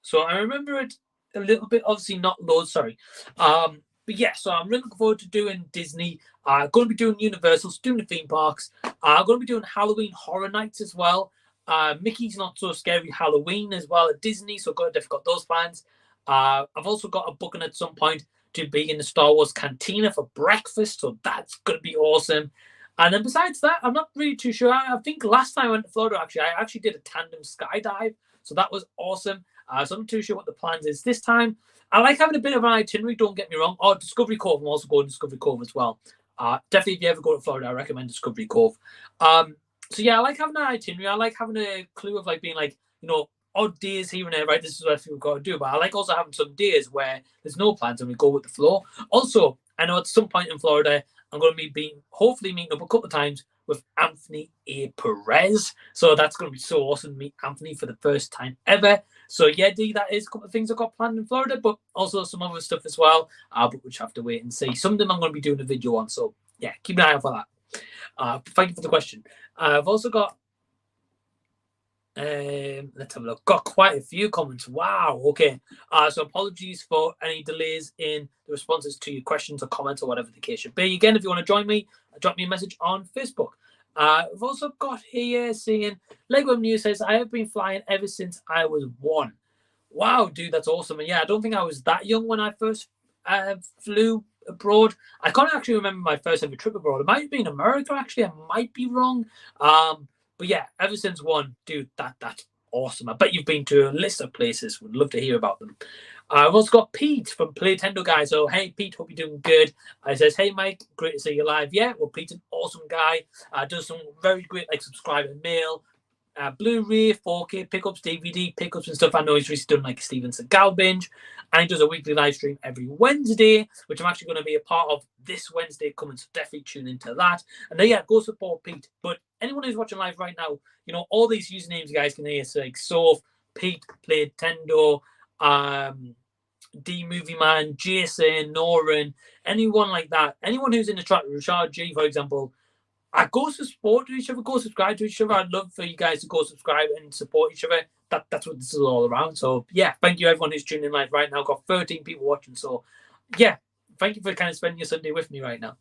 So I remember it a little bit, obviously not loads, sorry. But yeah, so I'm really looking forward to doing Disney. Going to be doing Universals, doing the theme parks. I'm going to be doing Halloween Horror Nights as well. Mickey's Not So Scary Halloween as well at Disney, so I've got those plans. I've also got a booking at some point to be in the Star Wars Cantina for breakfast, so that's going to be awesome. And then besides that, I'm not really too sure. I think last time I went to Florida, I actually did a tandem skydive, so that was awesome. So I'm not too sure what the plans is this time. I like having a bit of an itinerary, don't get me wrong. Oh, Discovery Cove, I'm also going to Discovery Cove as well. Definitely, if you ever go to Florida, I recommend Discovery Cove. So yeah, I like having an itinerary. I like having a clue of like being like, odd days here and there, right? This is what we've got to do. But I like also having some days where there's no plans and we go with the flow. Also, I know at some point in Florida, I'm going to be hopefully meeting up a couple of times with Anthony A. Perez. So that's going to be so awesome to meet Anthony for the first time ever. So yeah, D, that is a couple of things I've got planned in Florida, but also some other stuff as well. But we'll have to wait and see. Some of them I'm going to be doing a video on. So yeah, keep an eye out for that. Thank you for the question. I've also got Let's have a look. Got quite a few comments. Wow. Okay. So apologies for any delays in the responses to your questions or comments or whatever the case should be. Again, if you want to join me, drop me a message on Facebook. We've also got here saying Lego News says I have been flying ever since I was 1. Wow, dude, that's awesome. And yeah, I don't think I was that young when I first flew abroad. I can't actually remember my first ever trip abroad. It might have been America, actually. I might be wrong. But yeah, ever since 1, dude, that's awesome. I bet you've been to a list of places. Would love to hear about them. I've also got Pete from Playtendo Guy. So, hey, Pete, hope you're doing good. He says, hey, Mike, great to see you live. Yeah, well, Pete's an awesome guy. Does some very great, like, subscriber mail. Blu-ray, 4K pickups, DVD pickups and stuff. I know he's recently done like a Steven Seagal binge, and he does a weekly live stream every Wednesday, which I'm actually going to be a part of this Wednesday coming, so definitely tune into that. And then, yeah, go support Pete. But anyone who's watching live right now, you know, all these usernames you guys can hear, so like Soph, Pete, Playtendo, D Movieman, Jason, Noran, anyone like that, anyone who's in the chat, Richard G, for example. Go support each other, go subscribe to each other. I'd love for you guys to go subscribe and support each other. That's what this is all around. So yeah, thank you everyone who's tuning in live right now. Got 13 people watching. So yeah, thank you for kind of spending your Sunday with me right now.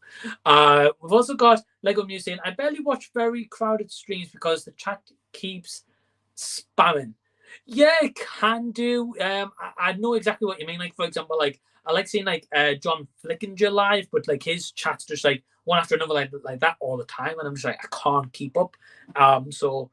We've also got Lego Muse saying, I barely watch very crowded streams because the chat keeps spamming. Yeah, it can do. I know exactly what you mean. Like, for example, like I like seeing like John Flickinger live, but like his chat's just like one after another like that all the time, and I'm just like I can't keep up. So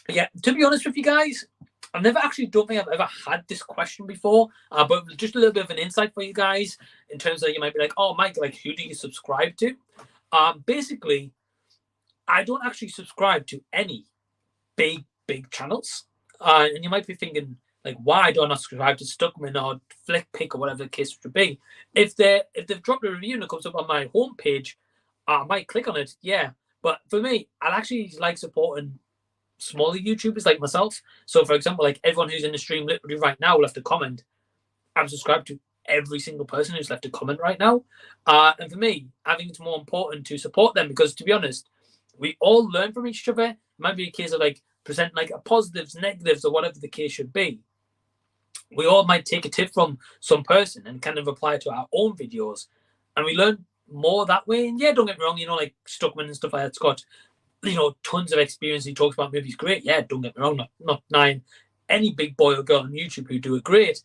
yeah, to be honest with you guys, I've never actually don't think I've ever had this question before, but just a little bit of an insight for you guys in terms of you might be like, oh Mike, like who do you subscribe to? Basically, I don't actually subscribe to any big channels, and you might be thinking like, why do I not subscribe to Stuckman or Flickpick or whatever the case would be? If they've dropped a review and it comes up on my homepage, I might click on it. Yeah, but for me, I actually like supporting smaller YouTubers like myself. So, for example, like everyone who's in the stream literally right now left a comment. I'm subscribed to every single person who's left a comment right now, and for me, I think it's more important to support them because, to be honest, we all learn from each other. It might be a case of like present like a positives, negatives, or whatever the case should be. We all might take a tip from some person and kind of apply it to our own videos, and we learn more that way. And yeah, don't get me wrong, you know, like Stuckman and stuff like that's got, you know, tons of experience. He talks about movies great. Yeah, don't get me wrong, not denying any big boy or girl on YouTube who do it great.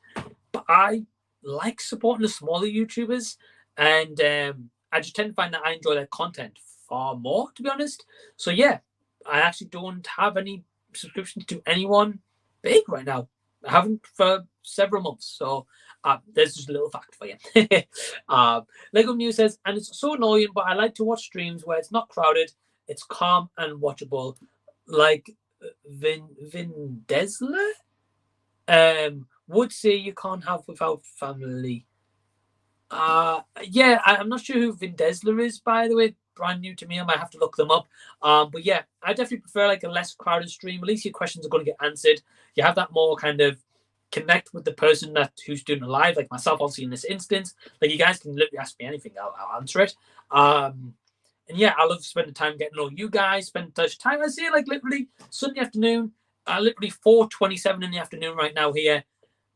But I like supporting the smaller YouTubers, and I just tend to find that I enjoy their content far more, to be honest. So yeah, I actually don't have any subscriptions to anyone big right now. I haven't for several months. So there's just a little fact for you. Lego News says, and it's so annoying, but I like to watch streams where it's not crowded, it's calm and watchable, like Vin Desler would say you can't have without family. Yeah, I'm not sure who Vin Desler is, by the way. Brand new to me. I might have to look them up. But yeah, I definitely prefer like a less crowded stream. At least your questions are going to get answered. You have that more kind of connect with the person who's doing it live, like myself, obviously in this instance. Like you guys can literally ask me anything, I'll answer it. And yeah, I love spending time getting to know you guys. Spend touch time. I say like literally Sunday afternoon, literally 4:27 in the afternoon right now here,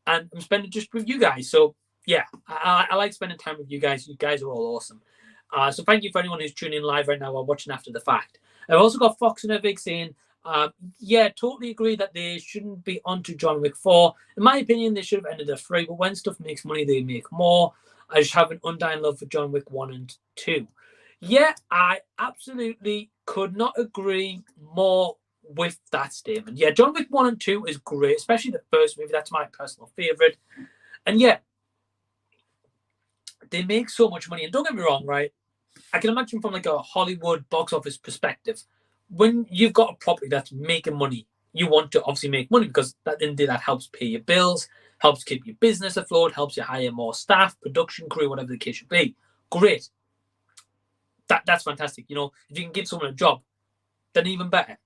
and I'm spending just with you guys. So yeah, I like spending time with you guys. You guys are all awesome. So thank you for anyone who's tuning in live right now or watching after the fact. I've also got Fox and Vic saying, yeah, totally agree that they shouldn't be on to John Wick 4. In my opinion, they should have ended at 3, but when stuff makes money, they make more. I just have an undying love for John Wick 1 and 2. Yeah, I absolutely could not agree more with that statement. Yeah, John Wick 1 and 2 is great, especially the first movie. That's my personal favorite. And yeah, they make so much money. And don't get me wrong, right? I can imagine from like a Hollywood box office perspective, when you've got a property that's making money, you want to obviously make money because that helps pay your bills, helps keep your business afloat, helps you hire more staff, production crew, whatever the case should be. Great. That's fantastic. You know, if you can give someone a job, then even better.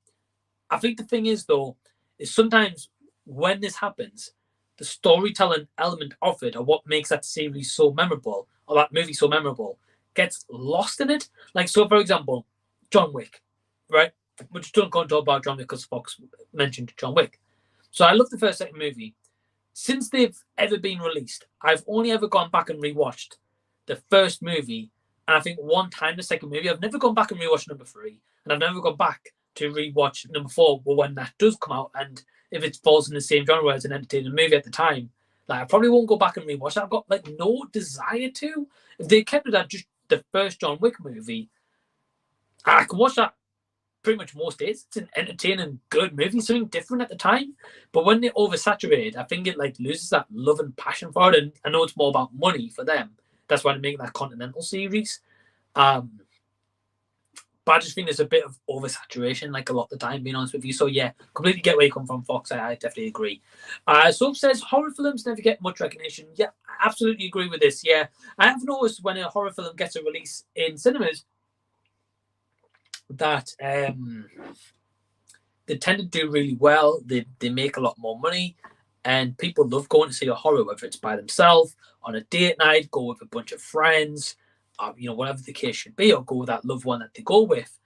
I think the thing is, though, is sometimes when this happens, the storytelling element of it, or what makes that series so memorable, or that movie so memorable, gets lost in it. Like, so for example, John Wick, right? But just don't go and talk about John Wick because Fox mentioned John Wick. So I love the first second movie. Since they've ever been released, I've only ever gone back and rewatched the first movie, and I think one time the second movie. I've never gone back and rewatched number 3, and I've never gone back to rewatch number 4. But when that does come out, and if it falls in the same genre as an entertaining movie at the time, like I probably won't go back and rewatch it. I've got like no desire to. If they kept it at just the first John Wick movie, I can watch that pretty much most days. It's an entertaining, good movie, something different at the time. But when they oversaturate, I think it like loses that love and passion for it. And I know it's more about money for them. That's why they're making that Continental series. But I just think there's a bit of oversaturation, like a lot of the time, being honest with you. So yeah, completely get where you come from, Fox. I definitely agree. Soap says horror films never get much recognition. Yeah, I absolutely agree with this. Yeah, I have noticed when a horror film gets a release in cinemas, that they tend to do really well. They make a lot more money, and people love going to see a horror, whether it's by themselves, on a date night, go with a bunch of friends, whatever the case should be, or go with that loved one that they go with.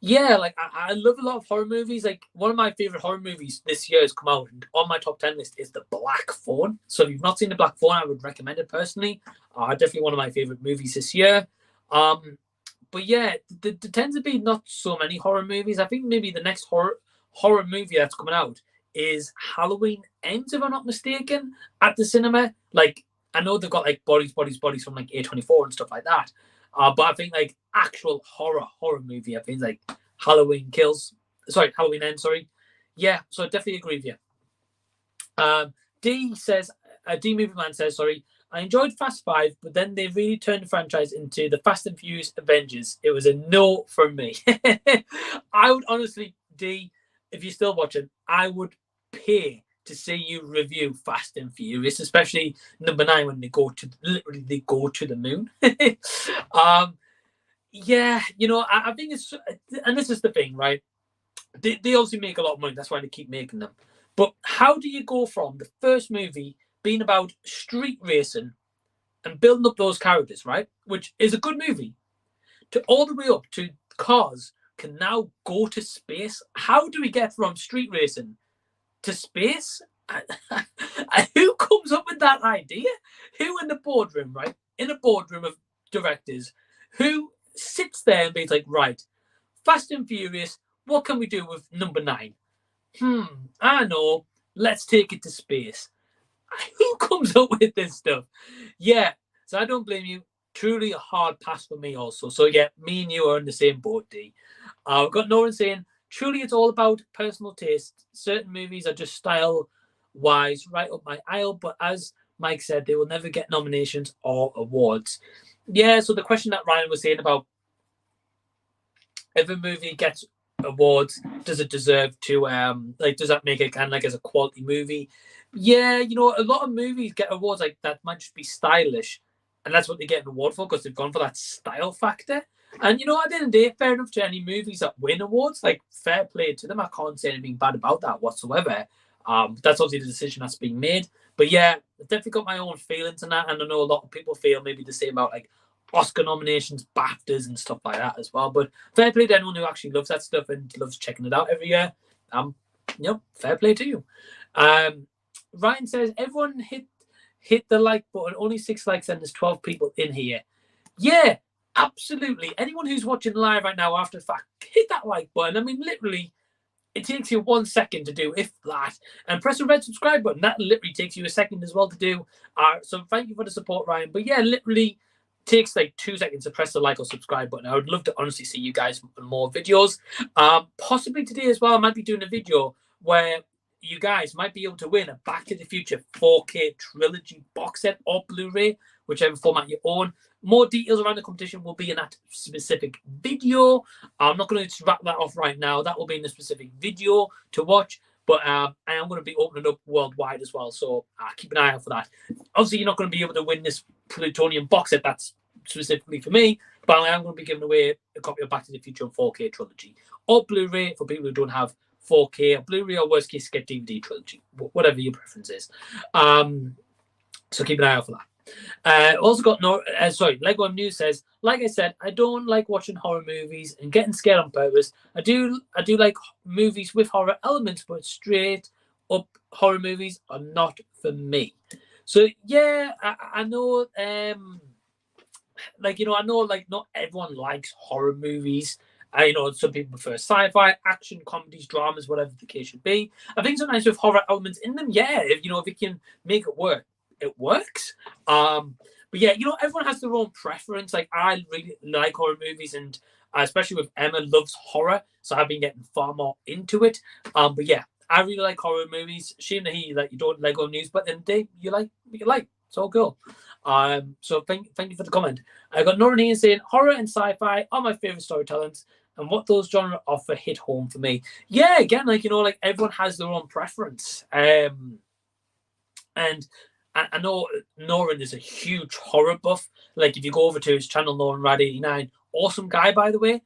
Yeah, like I love a lot of horror movies. Like one of my favorite horror movies this year has come out, and on my top 10 list is The Black Phone. So if you've not seen The Black Phone, I would recommend it personally. Definitely one of my favorite movies this year. But yeah, there tends to be not so many horror movies. I think maybe the next horror movie that's coming out is Halloween Ends, if I'm not mistaken, at the cinema. Like, I know they've got like bodies from like A24 and stuff like that. But I think like actual horror movie, I think like Halloween Ends, sorry. Yeah, so I definitely agree with you. D Movieman says, sorry, I enjoyed Fast 5, but then they really turned the franchise into the Fast and Furious Avengers. It was a no from me. I would honestly, D, if you're still watching, I would pay to see you review Fast and Furious, especially number 9 when they go to the moon. Yeah, I think it's, and this is the thing, right? They obviously make a lot of money. That's why they keep making them. But how do you go from the first movie being about street racing and building up those characters, right, which is a good movie, to all the way up to cars can now go to space? How do we get from street racing to space? Who comes up with that idea? Who in the boardroom, right? In a boardroom of directors, who sits there and be like, right, Fast and Furious, what can we do with number 9? I know, let's take it to space. Who comes up with this stuff? Yeah, so I don't blame you. Truly a hard pass for me also. So yeah, me and you are in the same boat, D. We've got Nolan saying, truly it's all about personal taste. Certain movies are just style-wise right up my aisle, but as Mike said, they will never get nominations or awards. Yeah, so the question that Ryan was saying about if a movie gets awards, does it deserve to does that make it kind of like as a quality movie? Yeah, a lot of movies get awards like that might just be stylish, and that's what they get an award for because they've gone for that style factor. And at the end of the day, fair enough to any movies that win awards. Like, fair play to them. I can't say anything bad about that whatsoever. That's obviously the decision that's being made. But yeah, I've definitely got my own feelings on that, and I know a lot of people feel maybe the same about like Oscar nominations, BAFTAs, and stuff like that as well. But fair play to anyone who actually loves that stuff and loves checking it out every year. Fair play to you. Ryan says, everyone hit the like button. Only 6 likes and there's 12 people in here. Yeah, absolutely. Anyone who's watching live right now after the fact, hit that like button. I mean, literally, it takes you 1 second to do, if that. And press the red subscribe button. That literally takes you a second as well to do. So thank you for the support, Ryan. But yeah, literally takes like 2 seconds to press the like or subscribe button. I would love to honestly see you guys in more videos. Possibly today as well, I might be doing a video where you guys might be able to win a Back to the Future 4K trilogy box set or Blu-ray, whichever format you own. More details around the competition will be in that specific video. I'm not going to wrap that off right now. That will be in the specific video to watch. But I am going to be opening up worldwide as well. So keep an eye out for that. Obviously, you're not going to be able to win this Plutonium box set. That's specifically for me. But I am going to be giving away a copy of Back to the Future 4K trilogy or Blu-ray for people who don't have 4K or Blu-ray, or worst case, get DVD trilogy, whatever your preference is. So keep an eye out for that. Also got Lego News says, like I said, I don't like watching horror movies and getting scared on purpose. I do like movies with horror elements, but straight up horror movies are not for me. So yeah, I know I know not everyone likes horror movies. Some people prefer sci-fi, action, comedies, dramas, whatever the case should be. I think sometimes with horror elements in them, if it can make it work, it works. But yeah, everyone has their own preference. Like, I really like horror movies, and especially with Emma loves horror, so I've been getting far more into it. But yeah, I really like horror movies. Shame that you don't like Lego News, but then you like what you like. It's all cool. So thank you for the comment. I got Noreen here saying horror and sci-fi are my favorite storytellings, and what those genres offer hit home for me. Yeah, again, everyone has their own preference. And I know Noran is a huge horror buff. Like, if you go over to his channel, Noran Rad89, awesome guy, by the way.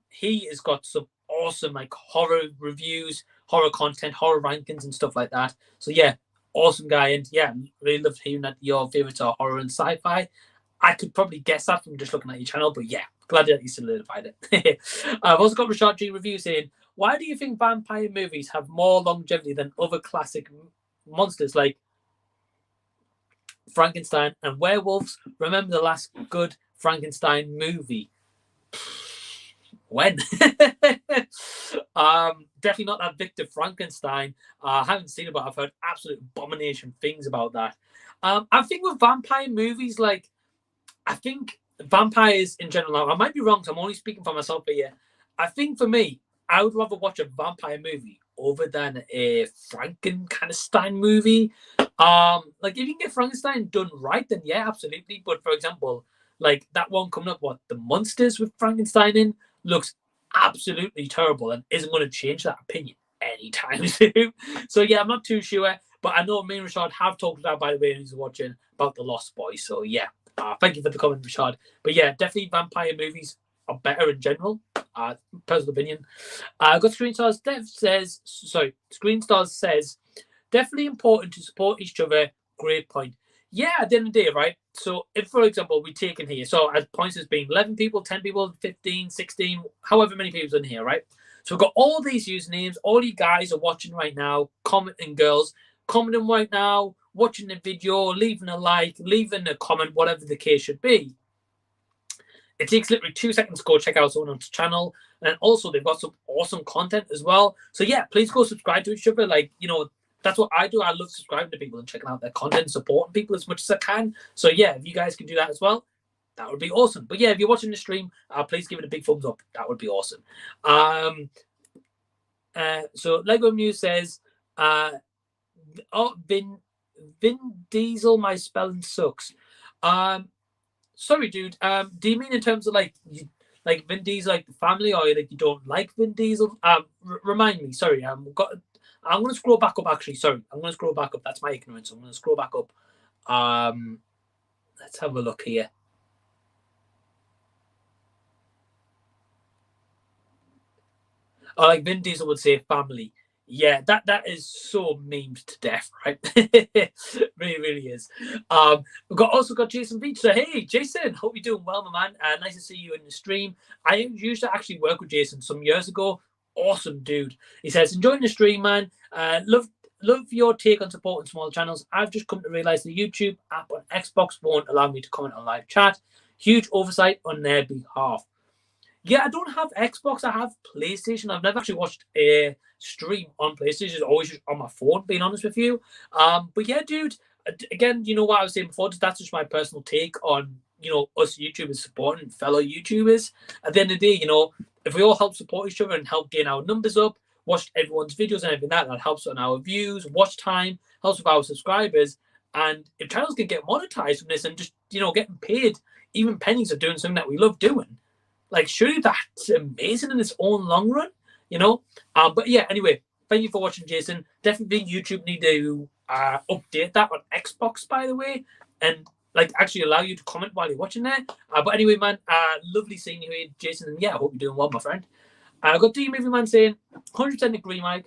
He has got some awesome horror reviews, horror content, horror rankings, and stuff like that. So yeah, awesome guy, and yeah, really loved hearing that your favorites are horror and sci-fi. I could probably guess that from just looking at your channel, but yeah, glad that you solidified it. I've also got Rashad G review saying, why do you think vampire movies have more longevity than other classic monsters like Frankenstein and Werewolves? Remember the last good Frankenstein movie? When? Definitely not that Victor Frankenstein. I haven't seen it, but I've heard absolute abomination things about that. I think with vampire movies, I think vampires in general, I might be wrong, so I'm only speaking for myself here. I think for me, I would rather watch a vampire movie over than a Frankenstein movie. If you can get Frankenstein done right, then yeah, absolutely. But for example, that one coming up, the Monsters with Frankenstein in, looks absolutely terrible and isn't going to change that opinion anytime soon. So yeah, I'm not too sure, but I know me and Rashad have talked about, by the way, who's watching, about The Lost Boys. So yeah, thank you for the comment, Rashad. But yeah, definitely vampire movies are better in general. Personal opinion. Got Screenstars. Screenstars says, definitely important to support each other. Great point. Yeah, at the end of the day, right? So if, for example, we take in here, so as points as being 11 people, 10 people, 15, 16, however many people in here, right? So we've got all these usernames. All you guys are watching right now, commenting, girls, commenting right now, watching the video, leaving a like, leaving a comment, whatever the case should be. It takes literally 2 seconds to go check out someone's channel. And also, they've got some awesome content as well. So yeah, please go subscribe to each other. That's what I do. I love subscribing to people and checking out their content, supporting people as much as I can. So yeah, if you guys can do that as well, that would be awesome. But yeah, if you're watching the stream, please give it a big thumbs up. That would be awesome. So Lego Muse says, Vin Diesel, my spelling sucks. Sorry, dude. Do you mean in terms of Vin Diesel, the family, or you don't like Vin Diesel? Remind me. Sorry, I'm going to scroll back up, actually. Sorry, I'm going to scroll back up. That's my ignorance. I'm going to scroll back up. Let's have a look here. Vin Diesel would say family. Yeah, that is so memed to death, right? really, really is. We've also got Jason Beach. So, hey, Jason, hope you're doing well, my man. Nice to see you in the stream. I used to actually work with Jason some years ago. Awesome dude. He says, enjoying the stream, man. Love your take on supporting small channels. I've just come to realize the YouTube app on Xbox won't allow me to comment on live chat. Huge oversight on their behalf. Yeah, I don't have Xbox. I have PlayStation. I've never actually watched a stream on PlayStation. It's always just on my phone, being honest with you. But yeah, dude, again, you know what I was saying before? That's just my personal take on, us YouTubers supporting fellow YouTubers. At the end of the day, if we all help support each other and help gain our numbers up, watch everyone's videos and everything that helps on our views, watch time, helps with our subscribers. And if channels can get monetized from this and just, getting paid even pennies of doing something that we love doing, surely that's amazing in its own long run, But yeah, anyway, thank you for watching, Jason. Definitely YouTube need to update that on Xbox, by the way, and actually allow you to comment while you're watching there. But anyway, man, lovely seeing you here, Jason. And yeah, I hope you're doing well, my friend. I got D Movieman saying, 100% agree, Mike.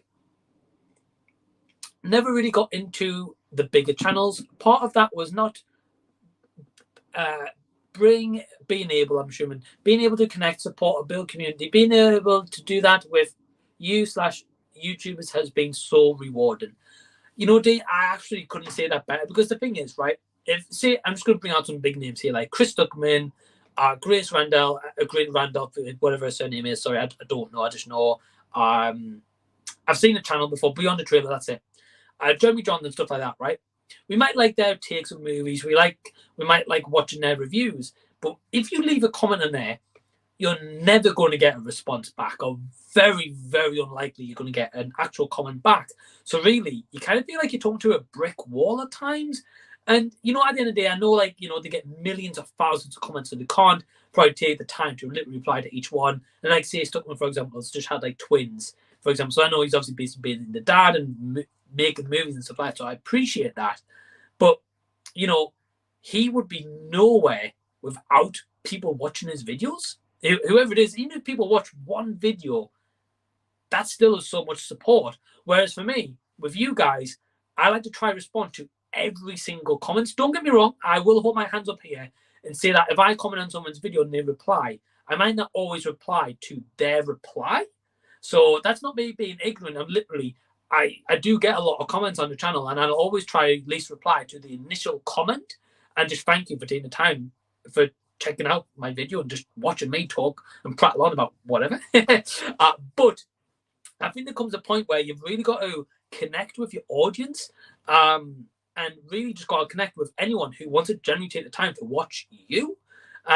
Never really got into the bigger channels. Part of that was not being able, I'm assuming, being able to connect, support, or build community, being able to do that with you/YouTubers has been so rewarding. You know, Dee, I actually couldn't say that better, because the thing is, right, if, say, I'm just going to bring out some big names here, like Chris Duckman, Grace Randall, Green Randolph, whatever her surname is, sorry, I don't know, I just know, I've seen the channel before, Beyond the Trailer, that's it. Jeremy John and stuff like that, right? We might like their takes on movies, we might like watching their reviews, but if you leave a comment on there, you're never going to get a response back, or very, very unlikely you're going to get an actual comment back. So really, you kind of feel like you're talking to a brick wall at times. And, you know, at the end of the day, I know, like, you know, they get millions of thousands of comments, so they can't probably take the time to literally reply to each one. And like, say, Stuckman, for example, has just had, like, twins, for example. So I know he's obviously basically being the dad and making movies and stuff like that. So I appreciate that. But, you know, he would be nowhere without people watching his videos. Whoever it is, even if people watch one video, that still is so much support. Whereas for me, with you guys, I like to try to respond to every single comment. Don't get me wrong, I will hold my hands up here and say that if I comment on someone's video and they reply, I might not always reply to their reply. So that's not me being ignorant. I'm literally, I do get a lot of comments on the channel, and I'll always try at least reply to the initial comment and just thank you for taking the time for checking out my video and just watching me talk and prattle on about whatever. But I think there comes a point where you've really got to connect with your audience, and really just got to connect with anyone who wants to genuinely take the time to watch you.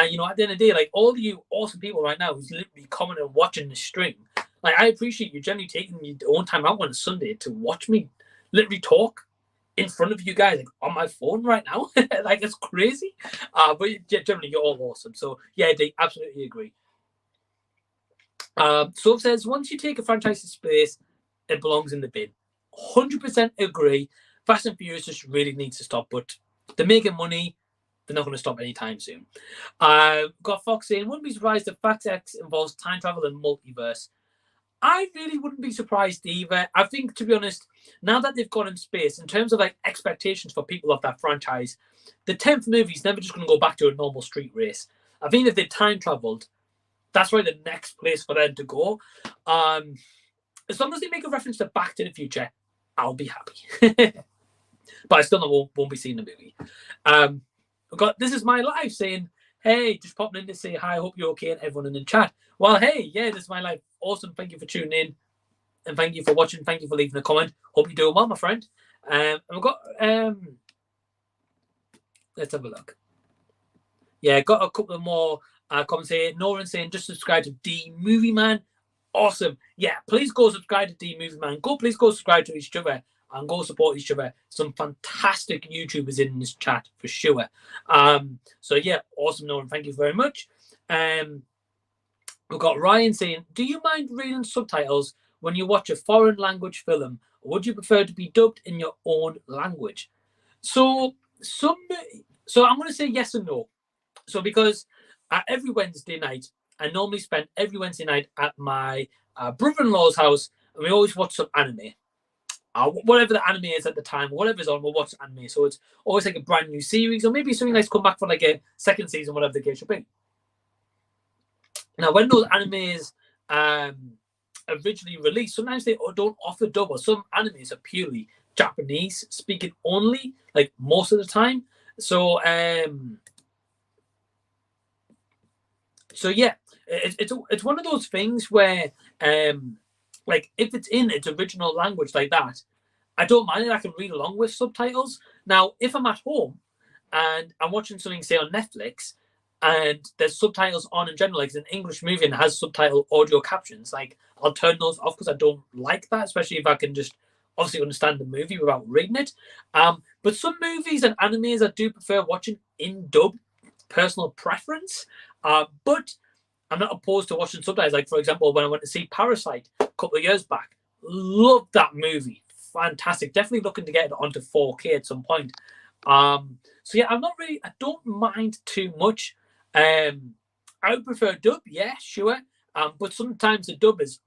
You know, at the end of the day, like, all of you awesome people right now who's literally commenting and watching the stream, like, I appreciate you generally taking your own time out on a Sunday to watch me literally talk in front of you guys, like, on my phone right now. Like, it's crazy. But yeah, generally, you're all awesome. So yeah, they absolutely agree. So it says, once you take a franchise to space, it belongs in the bin. 100% agree. Fast and Furious just really needs to stop, but they're making money. They're not going to stop anytime soon. Got Fox saying, wouldn't be surprised if Fact X involves time travel and multiverse. I really wouldn't be surprised either. I think, to be honest, now that they've gone in space, in terms of like expectations for people of that franchise, the 10th movie is never just going to go back to a normal street race. I think if they time traveled, that's probably the next place for them to go. As long as they make a reference to Back to the Future, I'll be happy. But I still won't be seeing the movie. We've got This Is My Life saying, hey, just popping in to say hi, hope you're okay, and everyone in the chat. Well, hey, yeah, This Is My Life. Awesome. Thank you for tuning in. And thank you for watching. Thank you for leaving a comment. Hope you're doing well, my friend. And we've got, let's have a look. Yeah, got a couple of more comments here. Noran saying, just subscribe to D Movieman. Awesome. Yeah, please go subscribe to D Movieman. Please go subscribe to each other and go support each other. Some fantastic YouTubers in this chat for sure. So yeah, awesome, Noran. Thank you very much. We've got Ryan saying, do you mind reading subtitles when you watch a foreign language film, or would you prefer to be dubbed in your own language? So I'm going to say yes and no. So because every Wednesday night, I normally spend every Wednesday night at my brother-in-law's house, and we always watch some anime. Whatever the anime is at the time, whatever's on, we'll watch anime. So it's always like a brand new series, or maybe something that's come back for like a second season, whatever the case should be. Now, when those animes originally released, sometimes they don't offer dub, or some animes are purely Japanese speaking only, like most of the time. So yeah, it's one of those things where like, if it's in its original language like that, I don't mind it. I can read along with subtitles. Now, if I'm at home and I'm watching something, say, on Netflix, and there's subtitles on in general, like it's an English movie and has subtitle audio captions, like, I'll turn those off because I don't like that, especially if I can just obviously understand the movie without reading it. But some movies and animes I do prefer watching in dub, personal preference. But I'm not opposed to watching subtitles. Like, for example, when I went to see Parasite a couple of years back, loved that movie. Fantastic. Definitely looking to get it onto 4K at some point. So yeah, I don't mind too much. I would prefer dub, yeah, sure. But sometimes the dub is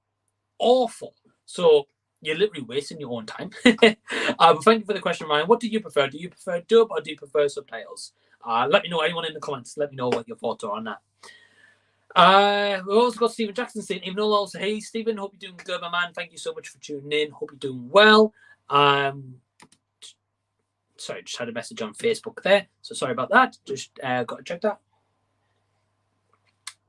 awful. So you're literally wasting your own time. But thank you for the question, Ryan. What do you prefer? Do you prefer dub or do you prefer subtitles? Let me know, anyone in the comments, let me know what your thoughts are on that. We've also got Stephen Jackson saying, even though also, hey Stephen, hope you're doing good, my man. Thank you so much for tuning in. Hope you're doing well. Sorry, just had a message on Facebook there, so sorry about that. Just got to check that.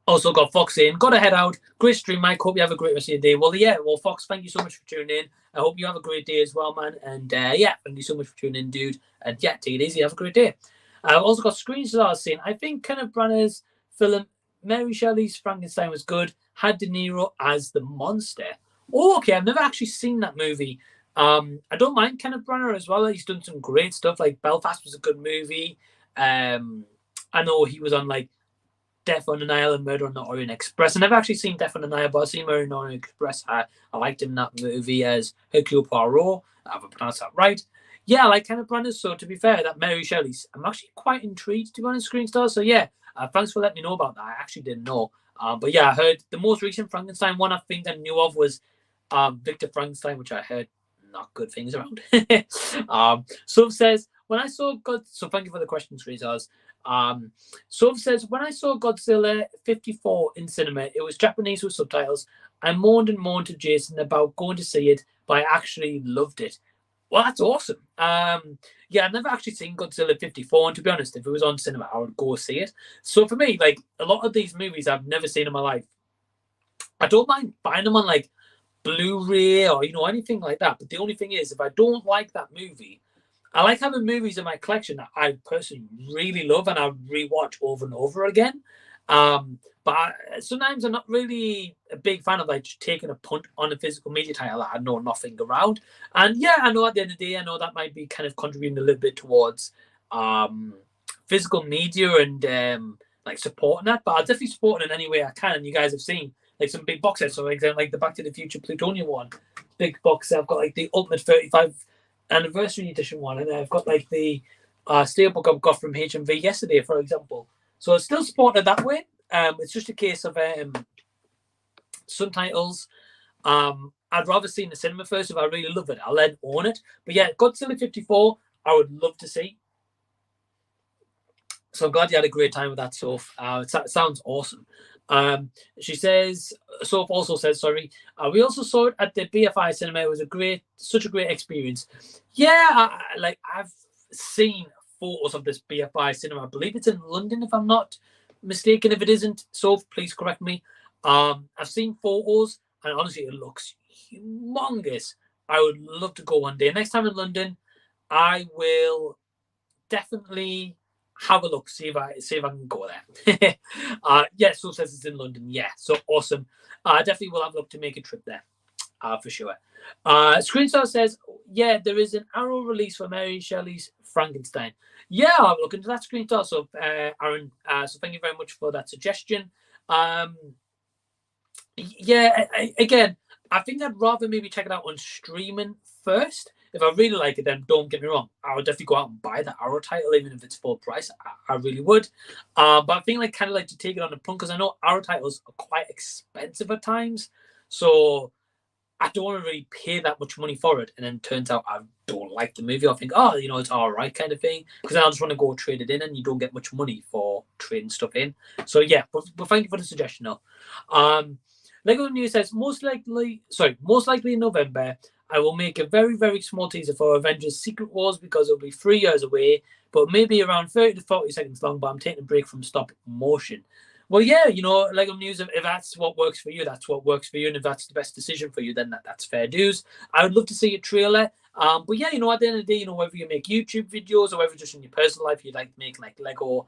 Also got Fox saying, got to head out. Great stream, Mike. Hope you have a great rest of your day. Well, yeah, well, Fox, thank you so much for tuning in. I hope you have a great day as well, man. And yeah, thank you so much for tuning in, dude. And yeah, take it easy. Have a great day. I've also got screenshots saying, I think Kenneth Branagh's film Mary Shelley's Frankenstein was good. Had De Niro as the monster. Oh, okay. I've never actually seen that movie. I don't mind Kenneth Branagh as well. He's done some great stuff. Like Belfast was a good movie. I know he was on like Death on the Nile and Murder on the Orient Express. I've never actually seen Death on the Nile, but I've seen Murder on the Orient Express. I liked him in that movie as Hercule Poirot. I've pronounced that right. Yeah, I like Kenneth Branagh. So to be fair, that Mary Shelley's, I'm actually quite intrigued to be on Screen Stars. So yeah, thanks for letting me know about that. I actually didn't know. But yeah, I heard the most recent Frankenstein one I think I knew of was Victor Frankenstein, which I heard not good things around. Sov says, when I saw God, so thank you for the question, Screen Stars. Sov says, when I saw Godzilla 54 in cinema, it was Japanese with subtitles. I moaned and moaned to Jason about going to see it, but I actually loved it. Well, that's awesome. Yeah, I've never actually seen Godzilla 54, and to be honest, if it was on cinema, I would go see it. So for me, like, a lot of these movies I've never seen in my life, I don't mind buying them on, like, Blu-ray or, you know, anything like that. But the only thing is, if I don't like that movie, I like having movies in my collection that I personally really love and I rewatch over and over again. But sometimes I'm not really a big fan of like just taking a punt on a physical media title that I know nothing around. And yeah, I know at the end of the day, I know that might be kind of contributing a little bit towards physical media and like supporting that. But I'll definitely support it in any way I can. And you guys have seen like some big box sets. So like the Back to the Future Plutonium one, big box set. I've got like the Ultimate 35 Anniversary Edition one, and I've got like the steelbook I've got from HMV yesterday, for example. So it's still supported that way. It's just a case of subtitles. I'd rather see in the cinema first. If I really love it, I'll then own it. But yeah, Godzilla 54, I would love to see. So I'm glad you had a great time with that, Soph. It sounds awesome. She says, Soph also says, sorry, we also saw it at the BFI cinema. It was such a great experience. Yeah, I've seen photos of this BFI cinema. I believe it's in London, if I'm not mistaken. If it isn't, Soph, please correct me. I've seen photos, and honestly, it looks humongous. I would love to go one day. Next time in London, I will definitely have a look, see if I can go there. Yeah, so says it's in London. Yeah, so awesome. Definitely will have a look to make a trip there, for sure. Screenshot says, yeah, there is an Arrow release for Mary Shelley's Frankenstein. Yeah, I'll look into that screenshot. So, Aaron, so thank you very much for that suggestion. Yeah, again, I think I'd rather maybe check it out on streaming first. If I really like it, then don't get me wrong, I would definitely go out and buy the Arrow title, even if it's full price. I really would. But I think kind of like to take it on the punt, because I know Arrow titles are quite expensive at times. So I don't want to really pay that much money for it, and then turns out I don't like the movie. I think, oh, you know, it's all right kind of thing, because I just want to go trade it in, and you don't get much money for trading stuff in. So yeah, but thank you for the suggestion, though. Lego News says, most likely in November, I will make a very, very small teaser for Avengers Secret Wars, because it'll be 3 years away, but maybe around 30 to 40 seconds long, but I'm taking a break from stop motion. Well, yeah, you know, Lego News, if that's what works for you, that's what works for you. And if that's the best decision for you, then that's fair dues. I would love to see a trailer. But yeah, you know, at the end of the day, you know, whether you make YouTube videos or whether just in your personal life, you like to make like Lego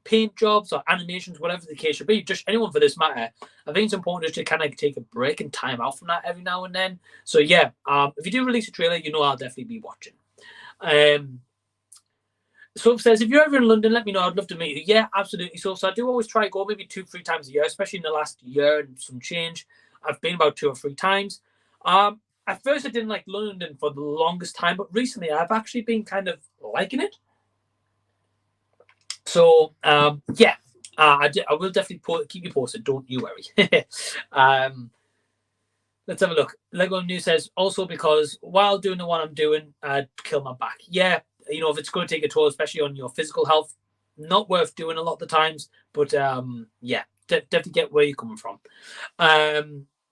paint jobs or animations, whatever the case should be, just anyone for this matter, I think it's important just to kind of take a break and time out from that every now and then. So yeah, if you do release a trailer, you know I'll definitely be watching. So says, if you're ever in London, let me know. I'd love to meet you. Yeah, absolutely. So I do always try to go maybe 2-3 times a year, especially in the last year and some change. I've been about 2 or 3 times. At first I didn't like London for the longest time, but recently I've actually been kind of liking it. So yeah, I will definitely keep you posted. Don't you worry. Let's have a look. Lego News says, also because while doing the one I'm doing, I'd kill my back. Yeah, you know, if it's going to take a toll, especially on your physical health, not worth doing a lot of the times. But yeah, definitely get where you're coming from.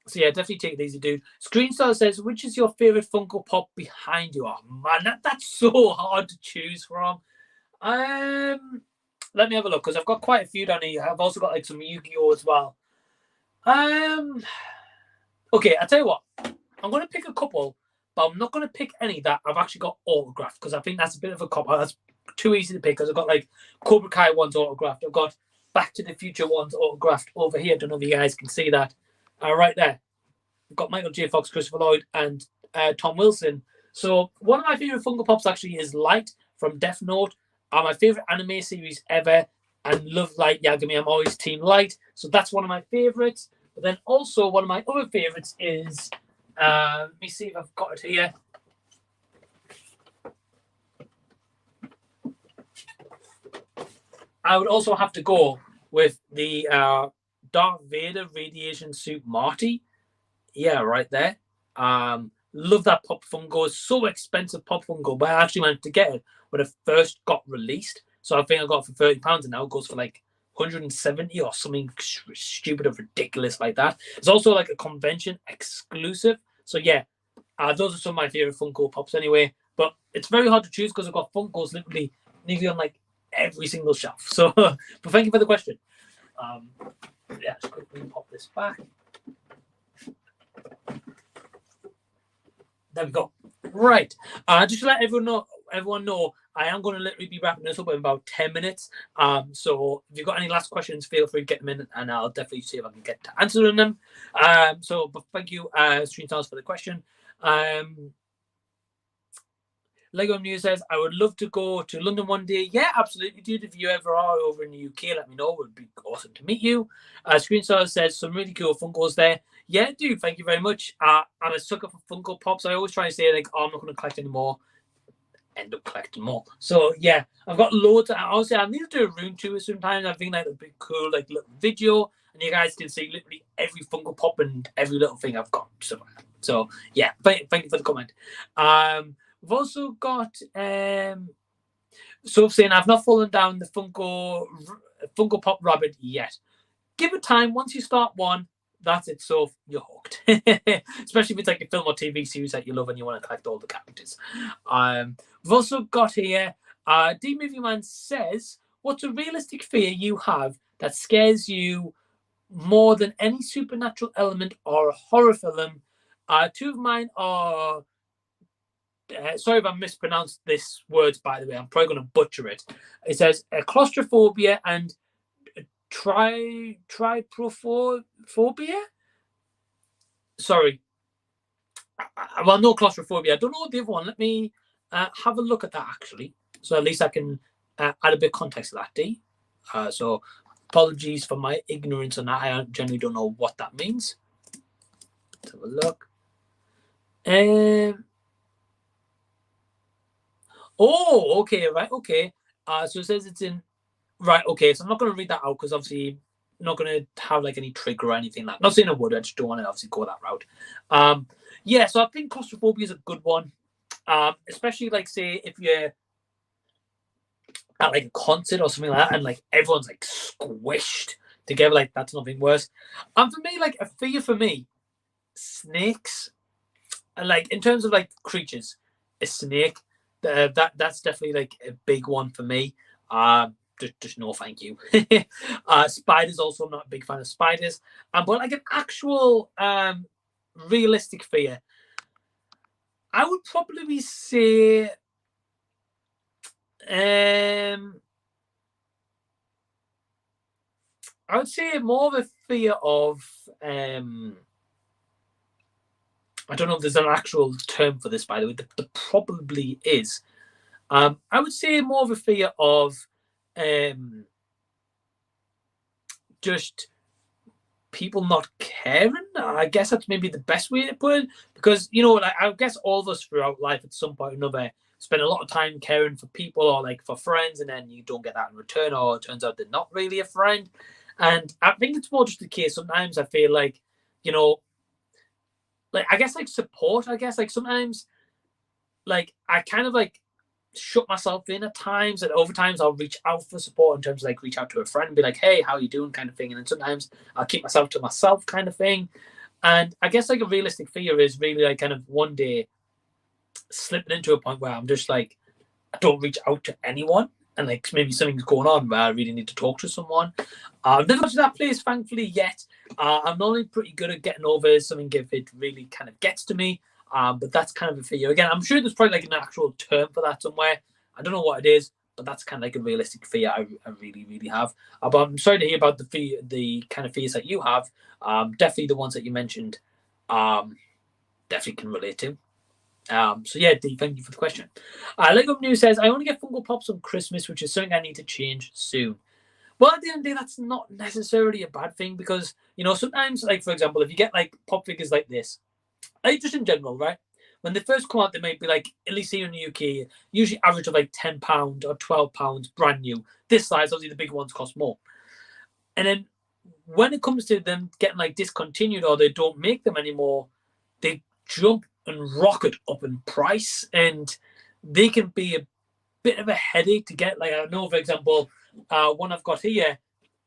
So yeah, definitely take it easy, dude. Screenstar says, which is your favorite Funko Pop behind you? Oh man, that's so hard to choose from. Let me have a look, because I've got quite a few down here. I've also got like some Yu-Gi-Oh as well. Okay, I'll tell you what. I'm going to pick a couple, but I'm not going to pick any that I've actually got autographed, because I think that's a bit of a cop-out. That's too easy to pick, because I've got like Cobra Kai ones autographed. I've got Back to the Future ones autographed over here. I don't know if you guys can see that. Right there. I've got Michael J. Fox, Christopher Lloyd, and Tom Wilson. So one of my favorite Funko Pops actually is Light from Death Note. My favorite anime series ever, and love Light Yagami. I'm always Team Light. So that's one of my favorites. But then also one of my other favorites is, let me see if I've got it here. I would also have to go with the Darth Vader radiation suit Marty. Yeah, right there. Love that Pop Funko. It's so expensive Pop Funko, but I actually managed to get it when it first got released. So I think I got it for £30, and now it goes for like 170 or something stupid or ridiculous like that. It's also like a convention exclusive. So yeah, those are some of my favorite Funko Pops anyway. But it's very hard to choose, because I've got Funkos literally nearly on like every single shelf. So, but thank you for the question. Yeah, just quickly pop this back. There we go. Right. Just to let everyone know, I am going to literally be wrapping this up in about 10 minutes. So if you've got any last questions, feel free to get them in, and I'll definitely see if I can get to answering them. But thank you, Streamstars, for the question. Lego News says, I would love to go to London one day. Yeah, absolutely, dude. If you ever are over in the UK, let me know. It would be awesome to meet you. Screenshot says, some really cool Funkos there. Yeah, dude, thank you very much. I'm a sucker for Funko Pops. I always try to say, like, oh, I'm not going to collect anymore. End up collecting more. So, yeah, I've got loads. Honestly, I need to do a room tour sometimes. I think, like, it'd be cool, like, little video, and you guys can see literally every Funko Pop and every little thing I've got. So yeah, thank you for the comment. We've also got so saying, I've not fallen down the Funko Pop rabbit yet. Give it time. Once you start one, that's it. So you're hooked. Especially if it's like a film or TV series that you love and you want to collect all the characters. We've also got here, D Movie Man says, what's a realistic fear you have that scares you more than any supernatural element or a horror film? Two of mine are... sorry if I mispronounced this words, by the way. I'm probably going to butcher it. It says claustrophobia and trypophobia. Sorry. Well, no claustrophobia. I don't know the other one. Let me have a look at that, actually. So at least I can add a bit of context to that, D. So apologies for my ignorance on that. I generally don't know what that means. Let's have a look. Oh, okay, right, okay. So it says it's in... Right, okay, so I'm not going to read that out, because obviously I'm not going to have like any trigger or anything like that. Not saying I would, I just don't want to obviously go that route. Yeah, so I think claustrophobia is a good one. Especially like, say, if you're at like a concert or something like that, and like everyone's like squished together, like that's nothing worse. And for me, like a fear for me, snakes. And like in terms of like creatures, a snake. That's definitely like a big one for me. Just no thank you. Spiders also, I'm not a big fan of spiders. But like an actual realistic fear, I would probably say I would say more of a fear of I don't know if there's an actual term for this, by the way. There probably is. I would say more of a fear of just people not caring. I guess that's maybe the best way to put it, because you know, like I guess all of us throughout life at some point or another spend a lot of time caring for people or like for friends, and then you don't get that in return, or it turns out they're not really a friend. And I think it's more just the case. Sometimes I feel like, you know, like I guess like support. I guess like sometimes like I kind of like shut myself in at times, and over times I'll reach out for support in terms of like reach out to a friend and be like, hey, how are you doing, kind of thing. And then sometimes I'll keep myself to myself, kind of thing. And I guess like a realistic fear is really like kind of one day slipping into a point where I'm just like, I don't reach out to anyone, and like maybe something's going on where I really need to talk to someone. I've never got to that place, thankfully, yet. I'm normally pretty good at getting over something if it really kind of gets to me. But that's kind of a fear. Again, I'm sure there's probably like an actual term for that somewhere. I don't know what it is, but that's kind of like a realistic fear I really, really have. But I'm sorry to hear about the kind of fears that you have. Definitely the ones that you mentioned, definitely can relate to. So yeah, Dee, thank you for the question. Lego News says, I only get Funko Pops on Christmas, which is something I need to change soon. Well, at the end of the day, that's not necessarily a bad thing because, you know, sometimes, like, for example, if you get, like, pop figures like this, like, just in general, right? When they first come out, they might be, like, at least here in the UK, usually average of, like, £10 or £12, brand new. This size, obviously, the big ones cost more. And then when it comes to them getting, like, discontinued or they don't make them anymore, they jump and rocket up in price, and they can be a bit of a headache to get. Like, I know, for example, one I've got here,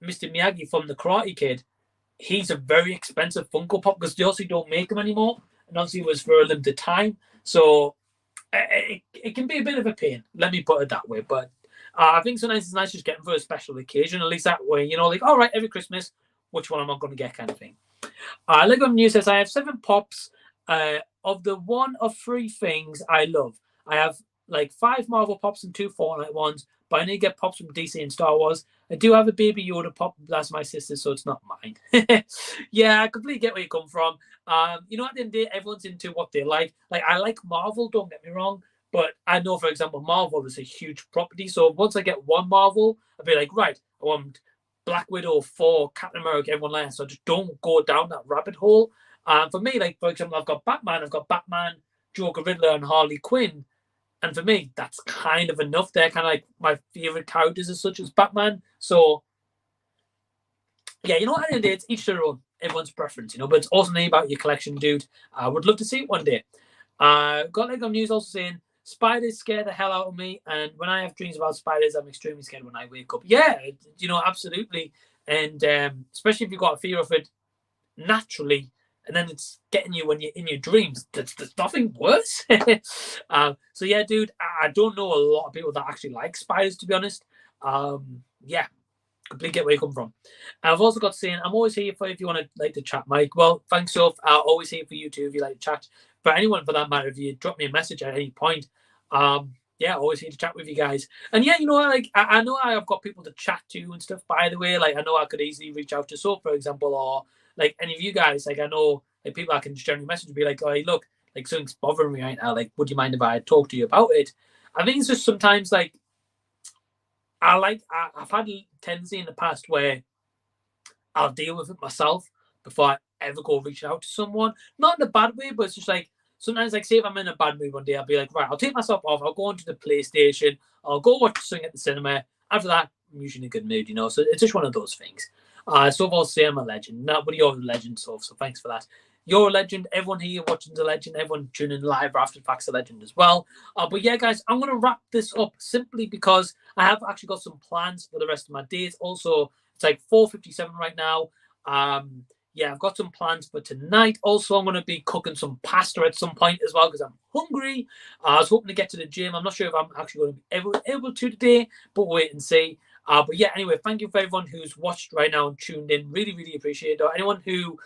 Mr. Miyagi from the Karate Kid, he's a very expensive Funko Pop because they also don't make them anymore, and obviously it was for a limited time, so it can be a bit of a pain, let me put it that way. But I think sometimes it's nice just getting for a special occasion, at least that way, you know, like, all right, every Christmas, which one am I going to get, kind of thing. Lego News says, I have 7 pops of the one of 3 things I love. I have like 5 Marvel pops and 2 Fortnite ones, but I need to get pops from DC and Star Wars. I do have a Baby Yoda pop. That's my sister, so it's not mine. Yeah, I completely get where you come from. You know, at the end of the day, everyone's into what they like. Like, I like Marvel, don't get me wrong, but I know, for example, Marvel is a huge property. So once I get one Marvel, I'll be like, right, I want Black Widow, Thor, Captain America, everyone like that. So just don't go down that rabbit hole. For me, like, for example, I've got Batman, Joker, Riddler, and Harley Quinn. And for me, that's kind of enough. They're kind of like my favorite characters as such as Batman. So, yeah, you know what? At the end of the day, it's each their own. Everyone's preference, you know. But it's also neat about your collection, dude. I would love to see it one day. Got Lego News also saying, spiders scare the hell out of me. And when I have dreams about spiders, I'm extremely scared when I wake up. Yeah, you know, absolutely. And especially if you've got a fear of it naturally, and then it's getting you when you're in your dreams. There's nothing worse. So yeah, dude, I don't know a lot of people that actually like spiders, to be honest. Yeah, completely get where you come from. I've also got saying, I'm always here for if you want to like to chat, Mike. Well, thanks, Soph. I'll always here for you too if you like to chat. For anyone for that matter, if you drop me a message at any point, yeah, always here to chat with you guys. And yeah, you know, like I know I've got people to chat to and stuff, by the way. Like, I know I could easily reach out to Soph, for example, or like any of you guys. Like, I know like people I can just generally message and be like, oh, hey, look, like something's bothering me right now. Like, would you mind if I talk to you about it? I think it's just sometimes like I've had a tendency in the past where I'll deal with it myself before I ever go reaching out to someone. Not in a bad way, but it's just like sometimes, like, say if I'm in a bad mood one day, I'll be like, right, I'll take myself off, I'll go onto the PlayStation, I'll go watch something at the cinema. After that, I'm usually in a good mood, you know. So it's just one of those things. So I'll say I'm a legend. But you're a legend, so thanks for that. You're a legend. Everyone here watching the legend. Everyone tuning live or after the fact's a legend as well. But yeah, guys, I'm going to wrap this up simply because I have actually got some plans for the rest of my days. Also, it's like 4:57 right now. Yeah, I've got some plans for tonight. Also, I'm going to be cooking some pasta at some point as well because I'm hungry. I was hoping to get to the gym. I'm not sure if I'm actually going to be able to today, but wait and see. But yeah, anyway, thank you for everyone who's watched right now and tuned in. Really, really appreciate it. Anyone who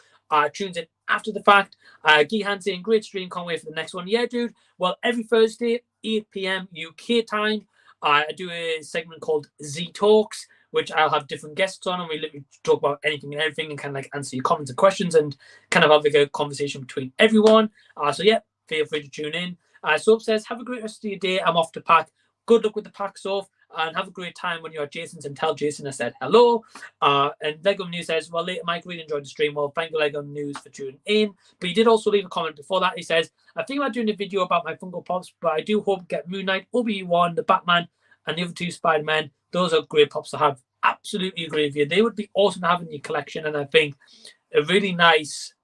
tunes in after the fact, Gihan saying, great stream, can't wait for the next one. Yeah, dude. Well, every Thursday, 8 p.m. UK time, I do a segment called Z Talks, which I'll have different guests on, and we literally talk about anything and everything and kind of like answer your comments and questions and kind of have like a conversation between everyone. So yeah, feel free to tune in. Soph says, have a great rest of your day. I'm off to pack. Good luck with the pack, Soph, and have a great time when you're at Jason's and tell Jason I said hello. And Lego News says, well, later, Mike, really enjoyed the stream. Well, thank you, Lego News, for tuning in. But he did also leave a comment before that. He says, I think I'm doing a video about my Funko Pops, but I do hope to get Moon Knight, Obi-Wan, the Batman, and the other 2 Spider-Men. Those are great pops to have. Absolutely agree with you. They would be awesome to have in your collection, and I think a really nice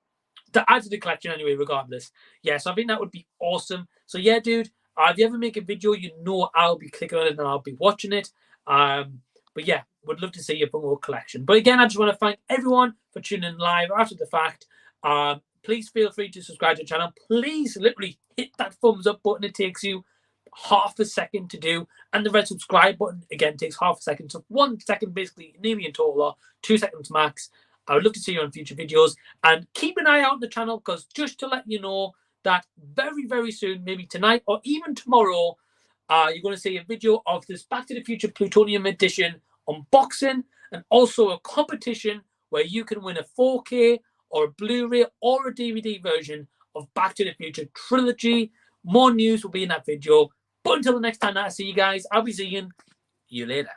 to add to the collection anyway, regardless. Yeah, so I think that would be awesome. So yeah, dude, If you ever make a video, you know I'll be clicking on it and I'll be watching it. But yeah, would love to see your promo collection. But again, I just want to thank everyone for tuning in live after the fact. Please feel free to subscribe to the channel. Please literally hit that thumbs up button. It takes you half a second to do, and the red subscribe button again takes half a second. So 1 second basically, nearly in total, or 2 seconds max. I would love to see you on future videos, and keep an eye out on the channel, because just to let you know that very, very soon, maybe tonight or even tomorrow, you're going to see a video of this Back to the Future Plutonium Edition unboxing, and also a competition where you can win a 4K or a Blu-ray or a DVD version of Back to the Future Trilogy. More news will be in that video. But until the next time that I see you guys, I'll be seeing you later.